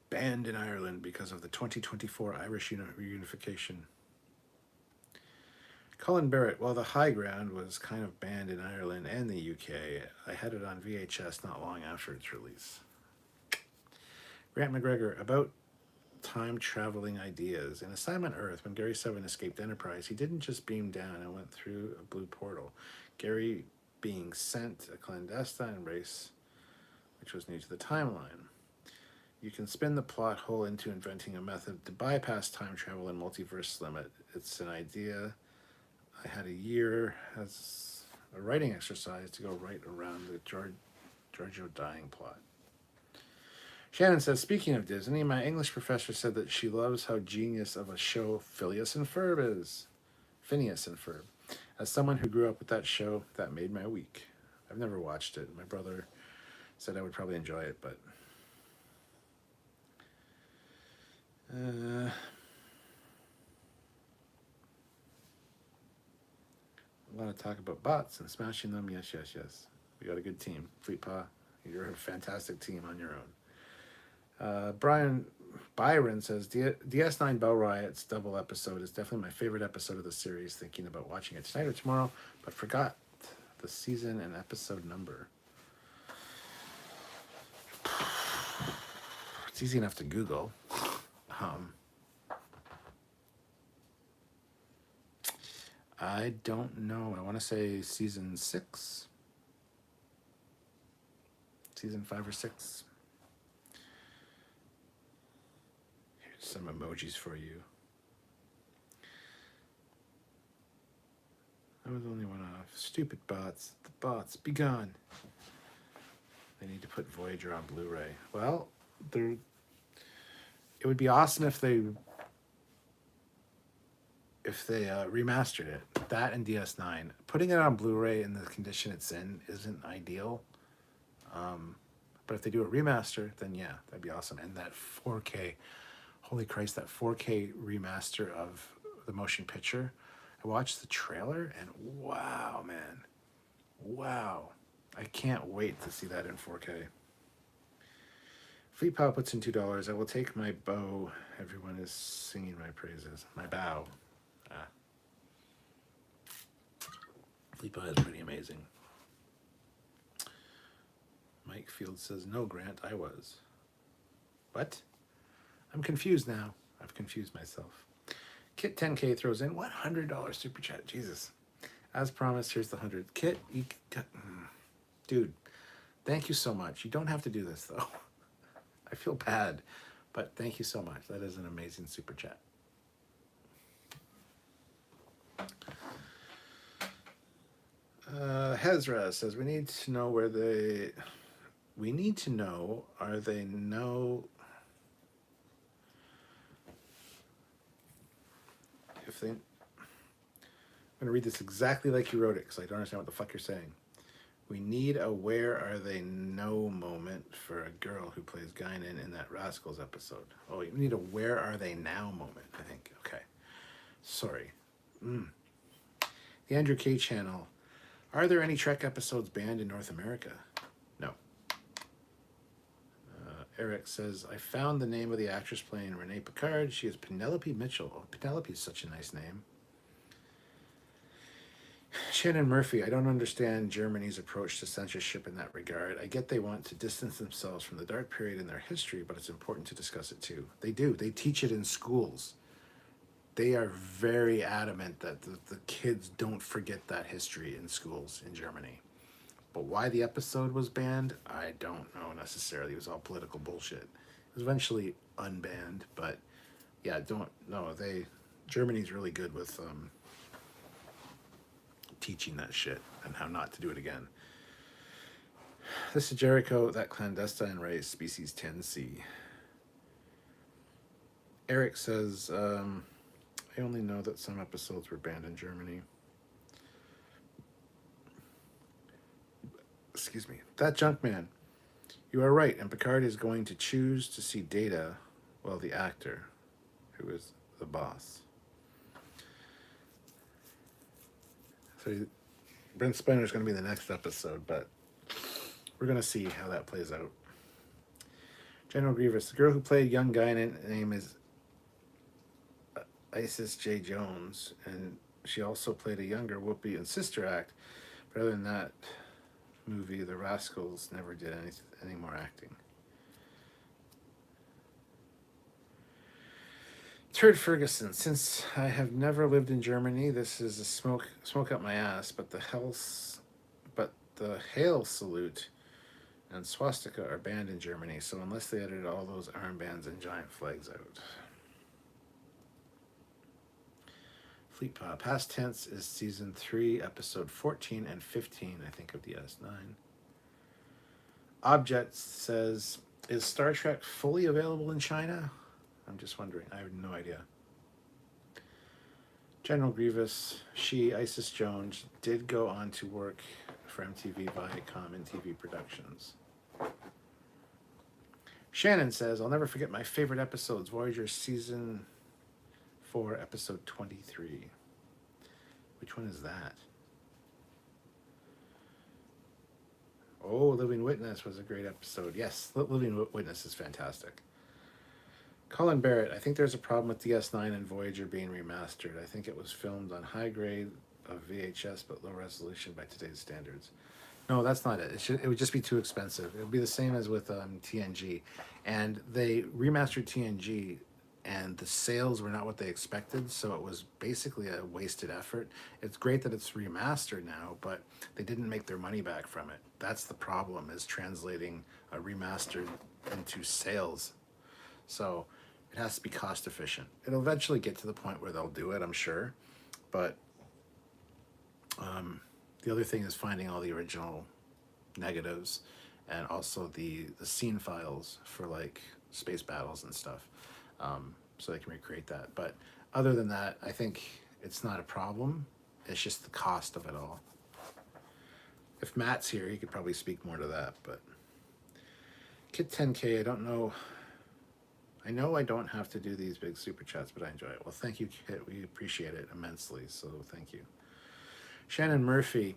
Banned in Ireland because of the 2024 Irish reunification. Colin Barrett, well, The High Ground was kind of banned in Ireland and the UK. I had it on VHS not long after its release. Grant McGregor, about time-traveling ideas. In Assignment Earth, when Gary 7 escaped Enterprise, he didn't just beam down and went through a blue portal. Gary being sent a clandestine race, which was new to the timeline. You can spin the plot hole into inventing a method to bypass time travel and multiverse limit. It's an idea I had a year as a writing exercise to go right around the Giorgio dying plot. Shannon says, speaking of Disney, my English professor said that she loves how genius of a show Phineas and Ferb is. Phineas and Ferb. As someone who grew up with that show, that made my week. I've never watched it. My brother said I would probably enjoy it, but... I want to talk about bots and smashing them. Yes. We got a good team. Fleetpaw, you're a fantastic team on your own. Byron says, DS9 Bell Riot's double episode is definitely my favorite episode of the series. Thinking about watching it tonight or tomorrow, but forgot the season and episode number. It's easy enough to Google. I don't know. I want to say season 6. Season 5 or 6. Here's some emojis for you. I was only one off. Stupid bots. The bots, be gone. They need to put Voyager on Blu-ray. Well, it would be awesome if they remastered it. That and DS9. Putting it on Blu-ray in the condition it's in isn't ideal. But if they do a remaster, then yeah, that'd be awesome. And that 4K, holy Christ, that 4K remaster of the motion picture. I watched the trailer and wow, man. Wow. I can't wait to see that in 4K. Fleet Pow puts in $2. I will take my bow. Everyone is singing my praises. My bow. Fleet Pow is pretty amazing. Mike Field says, no, Grant, I was. What? I'm confused now. I've confused myself. Kit 10K throws in $100 super chat. Jesus. As promised, here's the 100. Kit, you got... Dude, thank you so much. You don't have to do this, though. I feel bad, but thank you so much. That is an amazing super chat. Hezra says, we need to know where they... We need to know, are they no... If they... I'm going to read this exactly like you wrote it, because I don't understand what the fuck you're saying. We need a "Where Are They Now" moment for a girl who plays Guinan in that Rascals episode. Oh, you need a "Where Are They Now" moment, I think. Okay. Sorry. The Andrew K. channel. Are there any Trek episodes banned in North America? No. Eric says, I found the name of the actress playing Renee Picard. She is Penelope Mitchell. Oh, Penelope is such a nice name. Shannon Murphy, I don't understand Germany's approach to censorship in that regard. I get they want to distance themselves from the dark period in their history, but it's important to discuss it too. They do. They teach it in schools. They are very adamant that the kids don't forget that history in schools in Germany. But why the episode was banned, I don't know necessarily. It was all political bullshit. It was eventually unbanned, but yeah, Germany's really good with teaching that shit and how not to do it again. This is Jericho, that clandestine race, species 10C. Eric says, I only know that some episodes were banned in Germany. Excuse me. That Junkman. You are right, and Picard is going to choose to see Data, well, the actor, who is the boss. So Brent Spiner is going to be the next episode, but we're going to see how that plays out. General Grievous. The girl who played young Guinan, name is Isis J. Jones, and she also played a younger Whoopi in Sister Act. But other than that movie, The Rascals never did any more acting. Turd Ferguson, since I have never lived in Germany, this is a smoke up my ass, but the Hail salute and swastika are banned in Germany, so unless they edited all those armbands and giant flags out. Fleet Pod. Past tense is season 3, episode 14 and 15, I think, of DS9. Object says, is Star Trek fully available in China? I'm just wondering. I have no idea. General Grievous, Isis Jones, did go on to work for MTV, Viacom, and TV Productions. Shannon says, I'll never forget my favorite episodes. Voyager Season 4, Episode 23. Which one is that? Oh, Living Witness was a great episode. Yes, Living Witness is fantastic. Colin Barrett, I think there's a problem with DS9 and Voyager being remastered. I think it was filmed on high grade of VHS but low resolution by today's standards. No, that's not it. It would just be too expensive. It would be the same as with TNG. And they remastered TNG, and the sales were not what they expected, so it was basically a wasted effort. It's great that it's remastered now, but they didn't make their money back from it. That's the problem, is translating a remastered into sales. So it has to be cost efficient. It'll eventually get to the point where they'll do it, I'm sure. But the other thing is finding all the original negatives and also the scene files for like space battles and stuff, so they can recreate that. But other than that, I think it's not a problem. It's just the cost of it all. If Matt's here, he could probably speak more to that. But Kit 10K, I don't know. I know I don't have to do these big super chats, but I enjoy it. Well, thank you, Kit. We appreciate it immensely, so thank you. Shannon Murphy,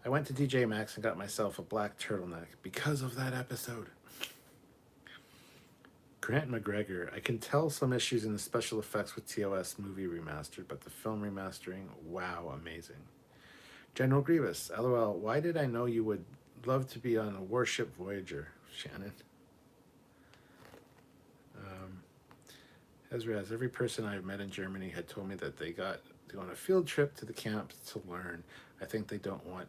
I went to DJ Maxx and got myself a black turtleneck because of that episode. Grant McGregor, I can tell some issues in the special effects with TOS movie remastered, but the film remastering, wow, amazing. General Grievous, LOL, why did I know you would love to be on a warship Voyager, Shannon? Ezraz, every person I've met in Germany had told me that they go on a field trip to the camp to learn. I think they don't want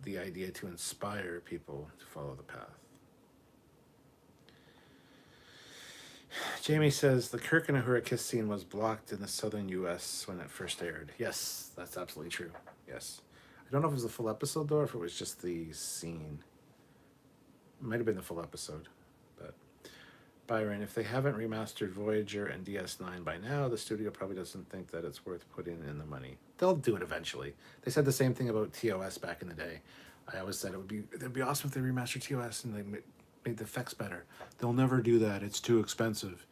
the idea to inspire people to follow the path. Jamie says the Kirk and Uhura kiss scene was blocked in the southern U.S. when it first aired. Yes, that's absolutely true. Yes. I don't know if it was the full episode, though, or if it was just the scene. It might have been the full episode. But Byron, if they haven't remastered Voyager and DS9 by now, the studio probably doesn't think that it's worth putting in the money. They'll do it eventually. They said the same thing about TOS back in the day. I always said it'd be awesome if they remastered TOS and they made the effects better. They'll never do that. It's too expensive.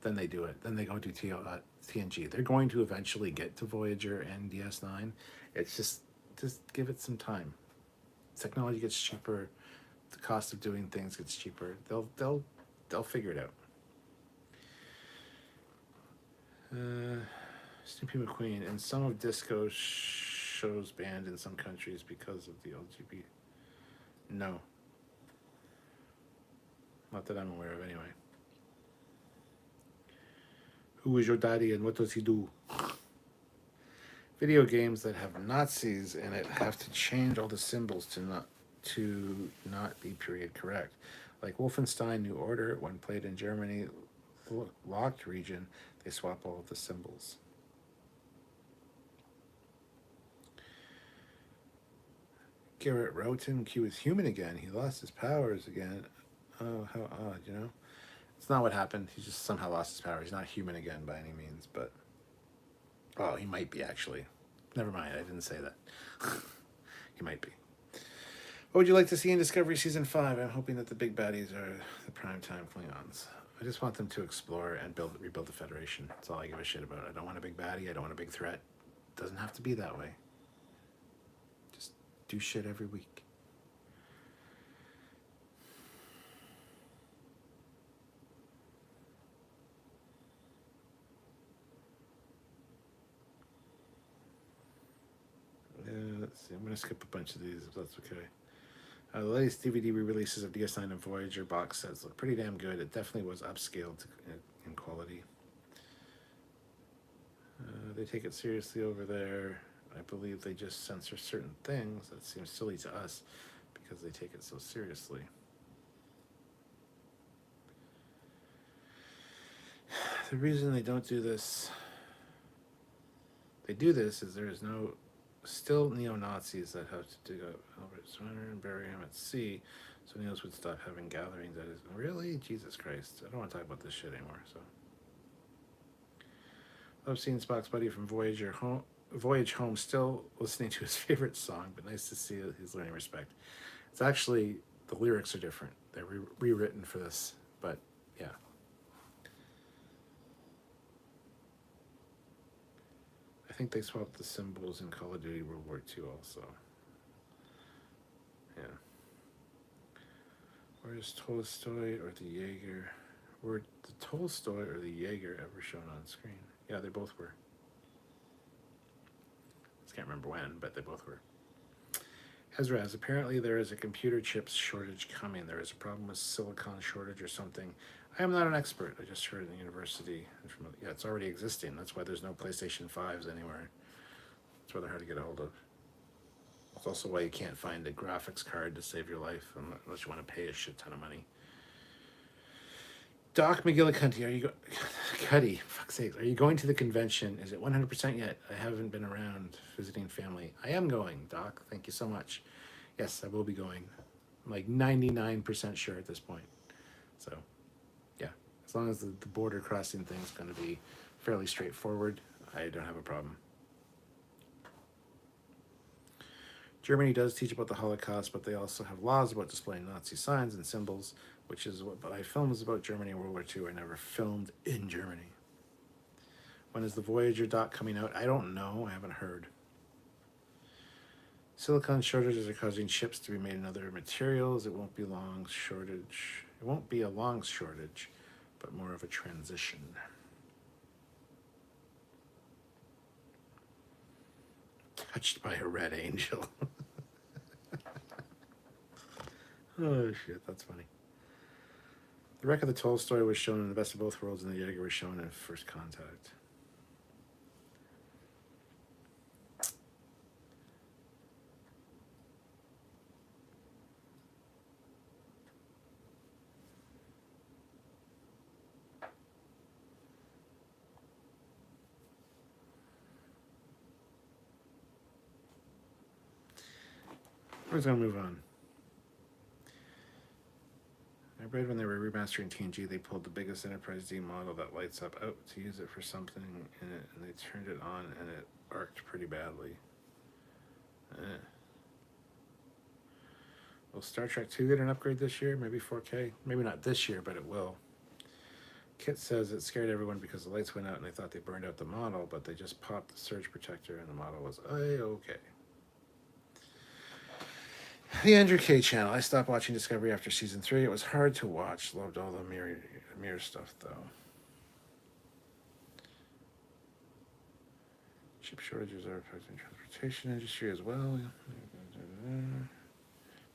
Then they do it. Then they go do TNG. They're going to eventually get to Voyager and DS9. It's just give it some time. Technology gets cheaper. The cost of doing things gets cheaper. They'll figure it out. Snoopy McQueen and some of disco shows banned in some countries because of the LGBT. No. Not that I'm aware of, anyway. Who is your daddy and what does he do? Video games that have Nazis in it have to change all the symbols to not be period correct. Like Wolfenstein New Order, when played in Germany locked region, they swap all of the symbols. Garrett Roten, Q is human again. He lost his powers again. Oh, how odd, you know? It's not what happened. He just somehow lost his power. He's not human again by any means, but... Oh, he might be, actually. Never mind, I didn't say that. He might be. What would you like to see in Discovery Season 5? I'm hoping that the big baddies are the primetime Klingons. I just want them to explore and rebuild the Federation. That's all I give a shit about. I don't want a big baddie. I don't want a big threat. It doesn't have to be that way. Just do shit every week. Let's see. I'm going to skip a bunch of these if that's okay. The latest DVD re-releases of DS9 and Voyager box sets look pretty damn good. It definitely was upscaled in quality. They take it seriously over there. I believe they just censor certain things. That seems silly to us because they take it so seriously. The reason they don't do this, is there is still neo-Nazis that have to dig up Albert Swinner and bury him at sea, so Neos would stop having gatherings. That is really Jesus Christ. I don't want to talk about this shit anymore. So, I've seen Spock's buddy from Voyage Home still listening to his favorite song, but nice to see he's learning respect. It's actually the lyrics are different. They're rewritten for this, but yeah. I think they swapped the symbols in Call of Duty World War II also. Yeah. Where's Tolstoy or the Jaeger? Were the Tolstoy or the Jaeger ever shown on screen? Yeah, they both were. I can't remember when, but they both were. Hezraz, apparently there is a computer chips shortage coming. There is a problem with silicon shortage or something. I am not an expert. I just heard in the university. Yeah, it's already existing. That's why there's no PlayStation 5s anywhere. It's why they're hard to get a hold of. It's also why you can't find a graphics card to save your life unless you want to pay a shit ton of money. Doc McGillicuddy, Cuddy, fuck's sake, are you going to the convention? Is it 100% yet? I haven't been around visiting family. I am going, Doc. Thank you so much. Yes, I will be going. I'm like 99% sure at this point. So, yeah, as long as the border crossing thing is going to be fairly straightforward, I don't have a problem. Germany does teach about the Holocaust, but they also have laws about displaying Nazi signs and symbols, which is what I films about Germany in World War II. I never filmed in Germany. When is the Voyager doc coming out? I don't know. I haven't heard. Silicon shortages are causing ships to be made in other materials. It won't be a long shortage, but more of a transition. Touched by a red angel. Oh shit, that's funny. The wreck of the Tolstoy was shown in The Best of Both Worlds, and the Jaeger was shown in First Contact. We're just gonna move on. I read when they were remastering TNG, they pulled the biggest Enterprise D model that lights up out to use it for something in it, and they turned it on, and it arced pretty badly. Will Star Trek 2 get an upgrade this year? Maybe 4K? Maybe not this year, but it will. Kit says it scared everyone because the lights went out and they thought they burned out the model, but they just popped the surge protector and the model was okay. The Andrew K channel. I stopped watching Discovery after season 3. It was hard to watch. Loved all the mirror stuff, though. Chip shortages are affecting transportation industry as well.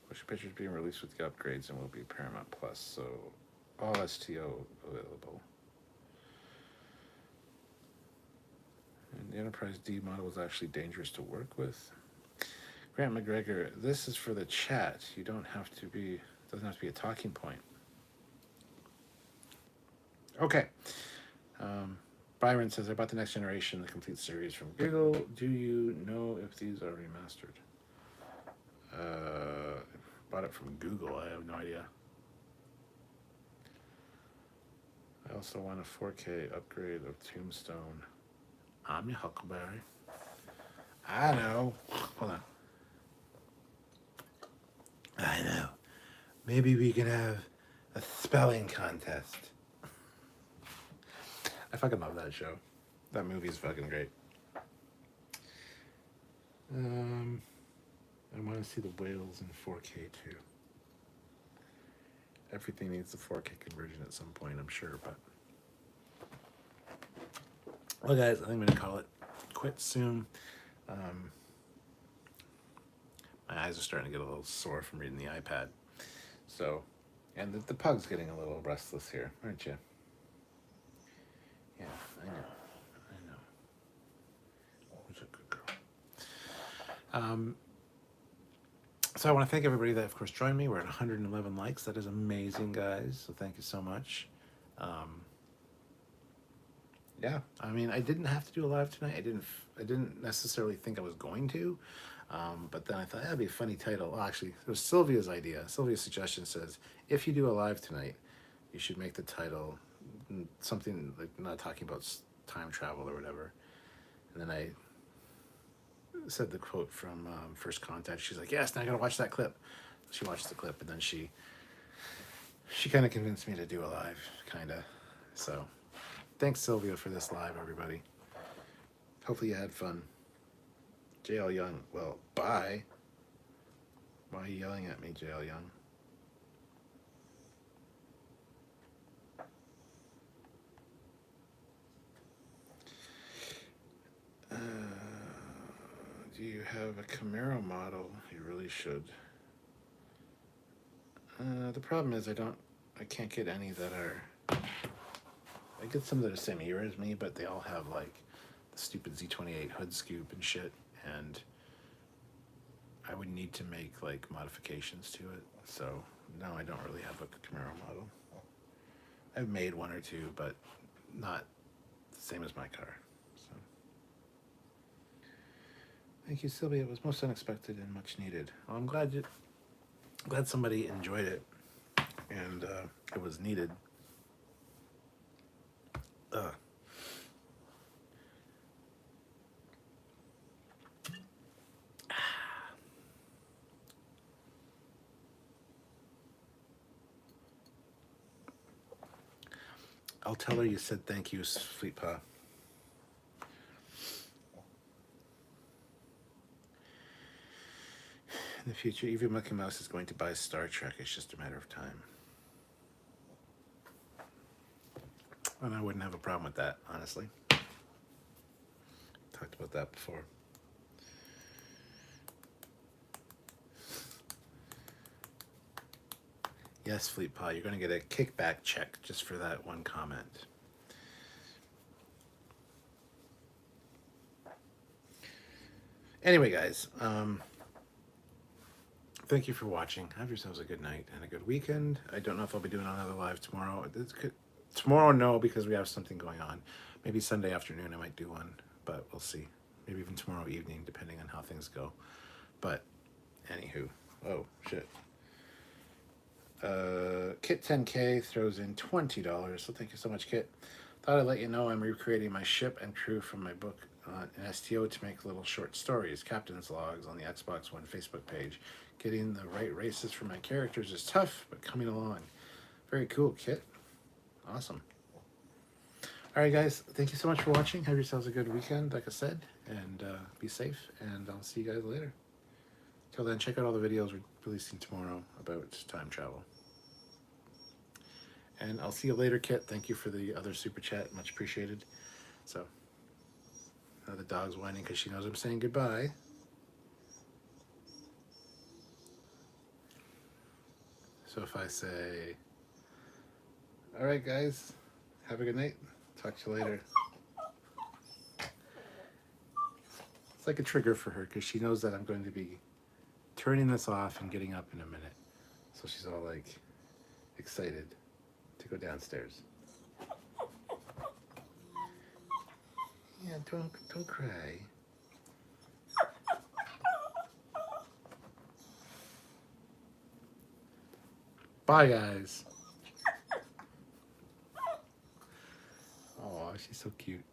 Motion pictures being released with the upgrades and will be Paramount Plus, so all STO available. And the Enterprise D model was actually dangerous to work with. Grant McGregor, this is for the chat. You don't have to be, it doesn't have to be a talking point. Okay. Byron says, I bought the Next Generation, the complete series from Google. Do you know if these are remastered? Bought it from Google. I have no idea. I also want a 4K upgrade of Tombstone. I'm your Huckleberry. I know. Hold on. I know. Maybe we can have a spelling contest. I fucking love that show. That movie's fucking great. I want to see the whales in 4K too. Everything needs the 4K conversion at some point, I'm sure, but... Well, guys, I think I'm going to call it quits soon. My eyes are starting to get a little sore from reading the iPad. So, and the pug's getting a little restless here, aren't you? Yeah, I know. Who's a good girl? So I want to thank everybody that, of course, joined me. We're at 111 likes. That is amazing, guys. So thank you so much. Yeah, I mean, I didn't have to do a live tonight. I didn't necessarily think I was going to, but then I thought that'd be a funny title. Well, actually, it was Sylvia's idea. Sylvia's suggestion says, if you do a live tonight, you should make the title something like not talking about time travel or whatever. And then I said the quote from First Contact. She's like, yes, now I gotta watch that clip. She watched the clip, and then she kind of convinced me to do a live, kind of. So thanks, Sylvia, for this live, everybody. Hopefully you had fun. JL Young, well, bye. Why are you yelling at me, JL Young? Do you have a Camaro model? You really should. The problem is I can't get any that are... I get some that are the same era as me, but they all have like the stupid Z28 hood scoop and shit, and I would need to make like modifications to it. So no, I don't really have a Camaro model. I've made one or two, but not the same as my car. So thank you, Sylvia. It was most unexpected and much needed. Well, I'm glad somebody enjoyed it, and it was needed. I'll tell her you said thank you, Sweet Pa. In the future, Evie Mickey Mouse is going to buy Star Trek. It's just a matter of time. And I wouldn't have a problem with that, honestly. Talked about that before. Yes, Fleet Pa, you're going to get a kickback check just for that one comment. Anyway, guys, thank you for watching. Have yourselves a good night and a good weekend. I don't know if I'll be doing another live tomorrow. Tomorrow, no, because we have something going on. Maybe Sunday afternoon I might do one, but we'll see. Maybe even tomorrow evening, depending on how things go. But, anywho. Oh, shit. Kit 10K throws in $20, so thank you so much, Kit. Thought I'd let you know I'm recreating my ship and crew from my book an STO to make little short stories, captain's logs on the Xbox One Facebook page. Getting the right races for my characters is tough, but coming along. Very cool, Kit. Awesome. All right, guys. Thank you so much for watching. Have yourselves a good weekend, like I said, and be safe. And I'll see you guys later. Till then, check out all the videos we're releasing tomorrow about time travel. And I'll see you later, Kit. Thank you for the other super chat. Much appreciated. So, now the dog's whining because she knows I'm saying goodbye. So if I say, all right, guys, have a good night. Talk to you later. It's like a trigger for her because she knows that I'm going to be turning this off and getting up in a minute. So she's all like excited to go downstairs. Yeah, don't cry. Bye, guys. Oh, she's so cute.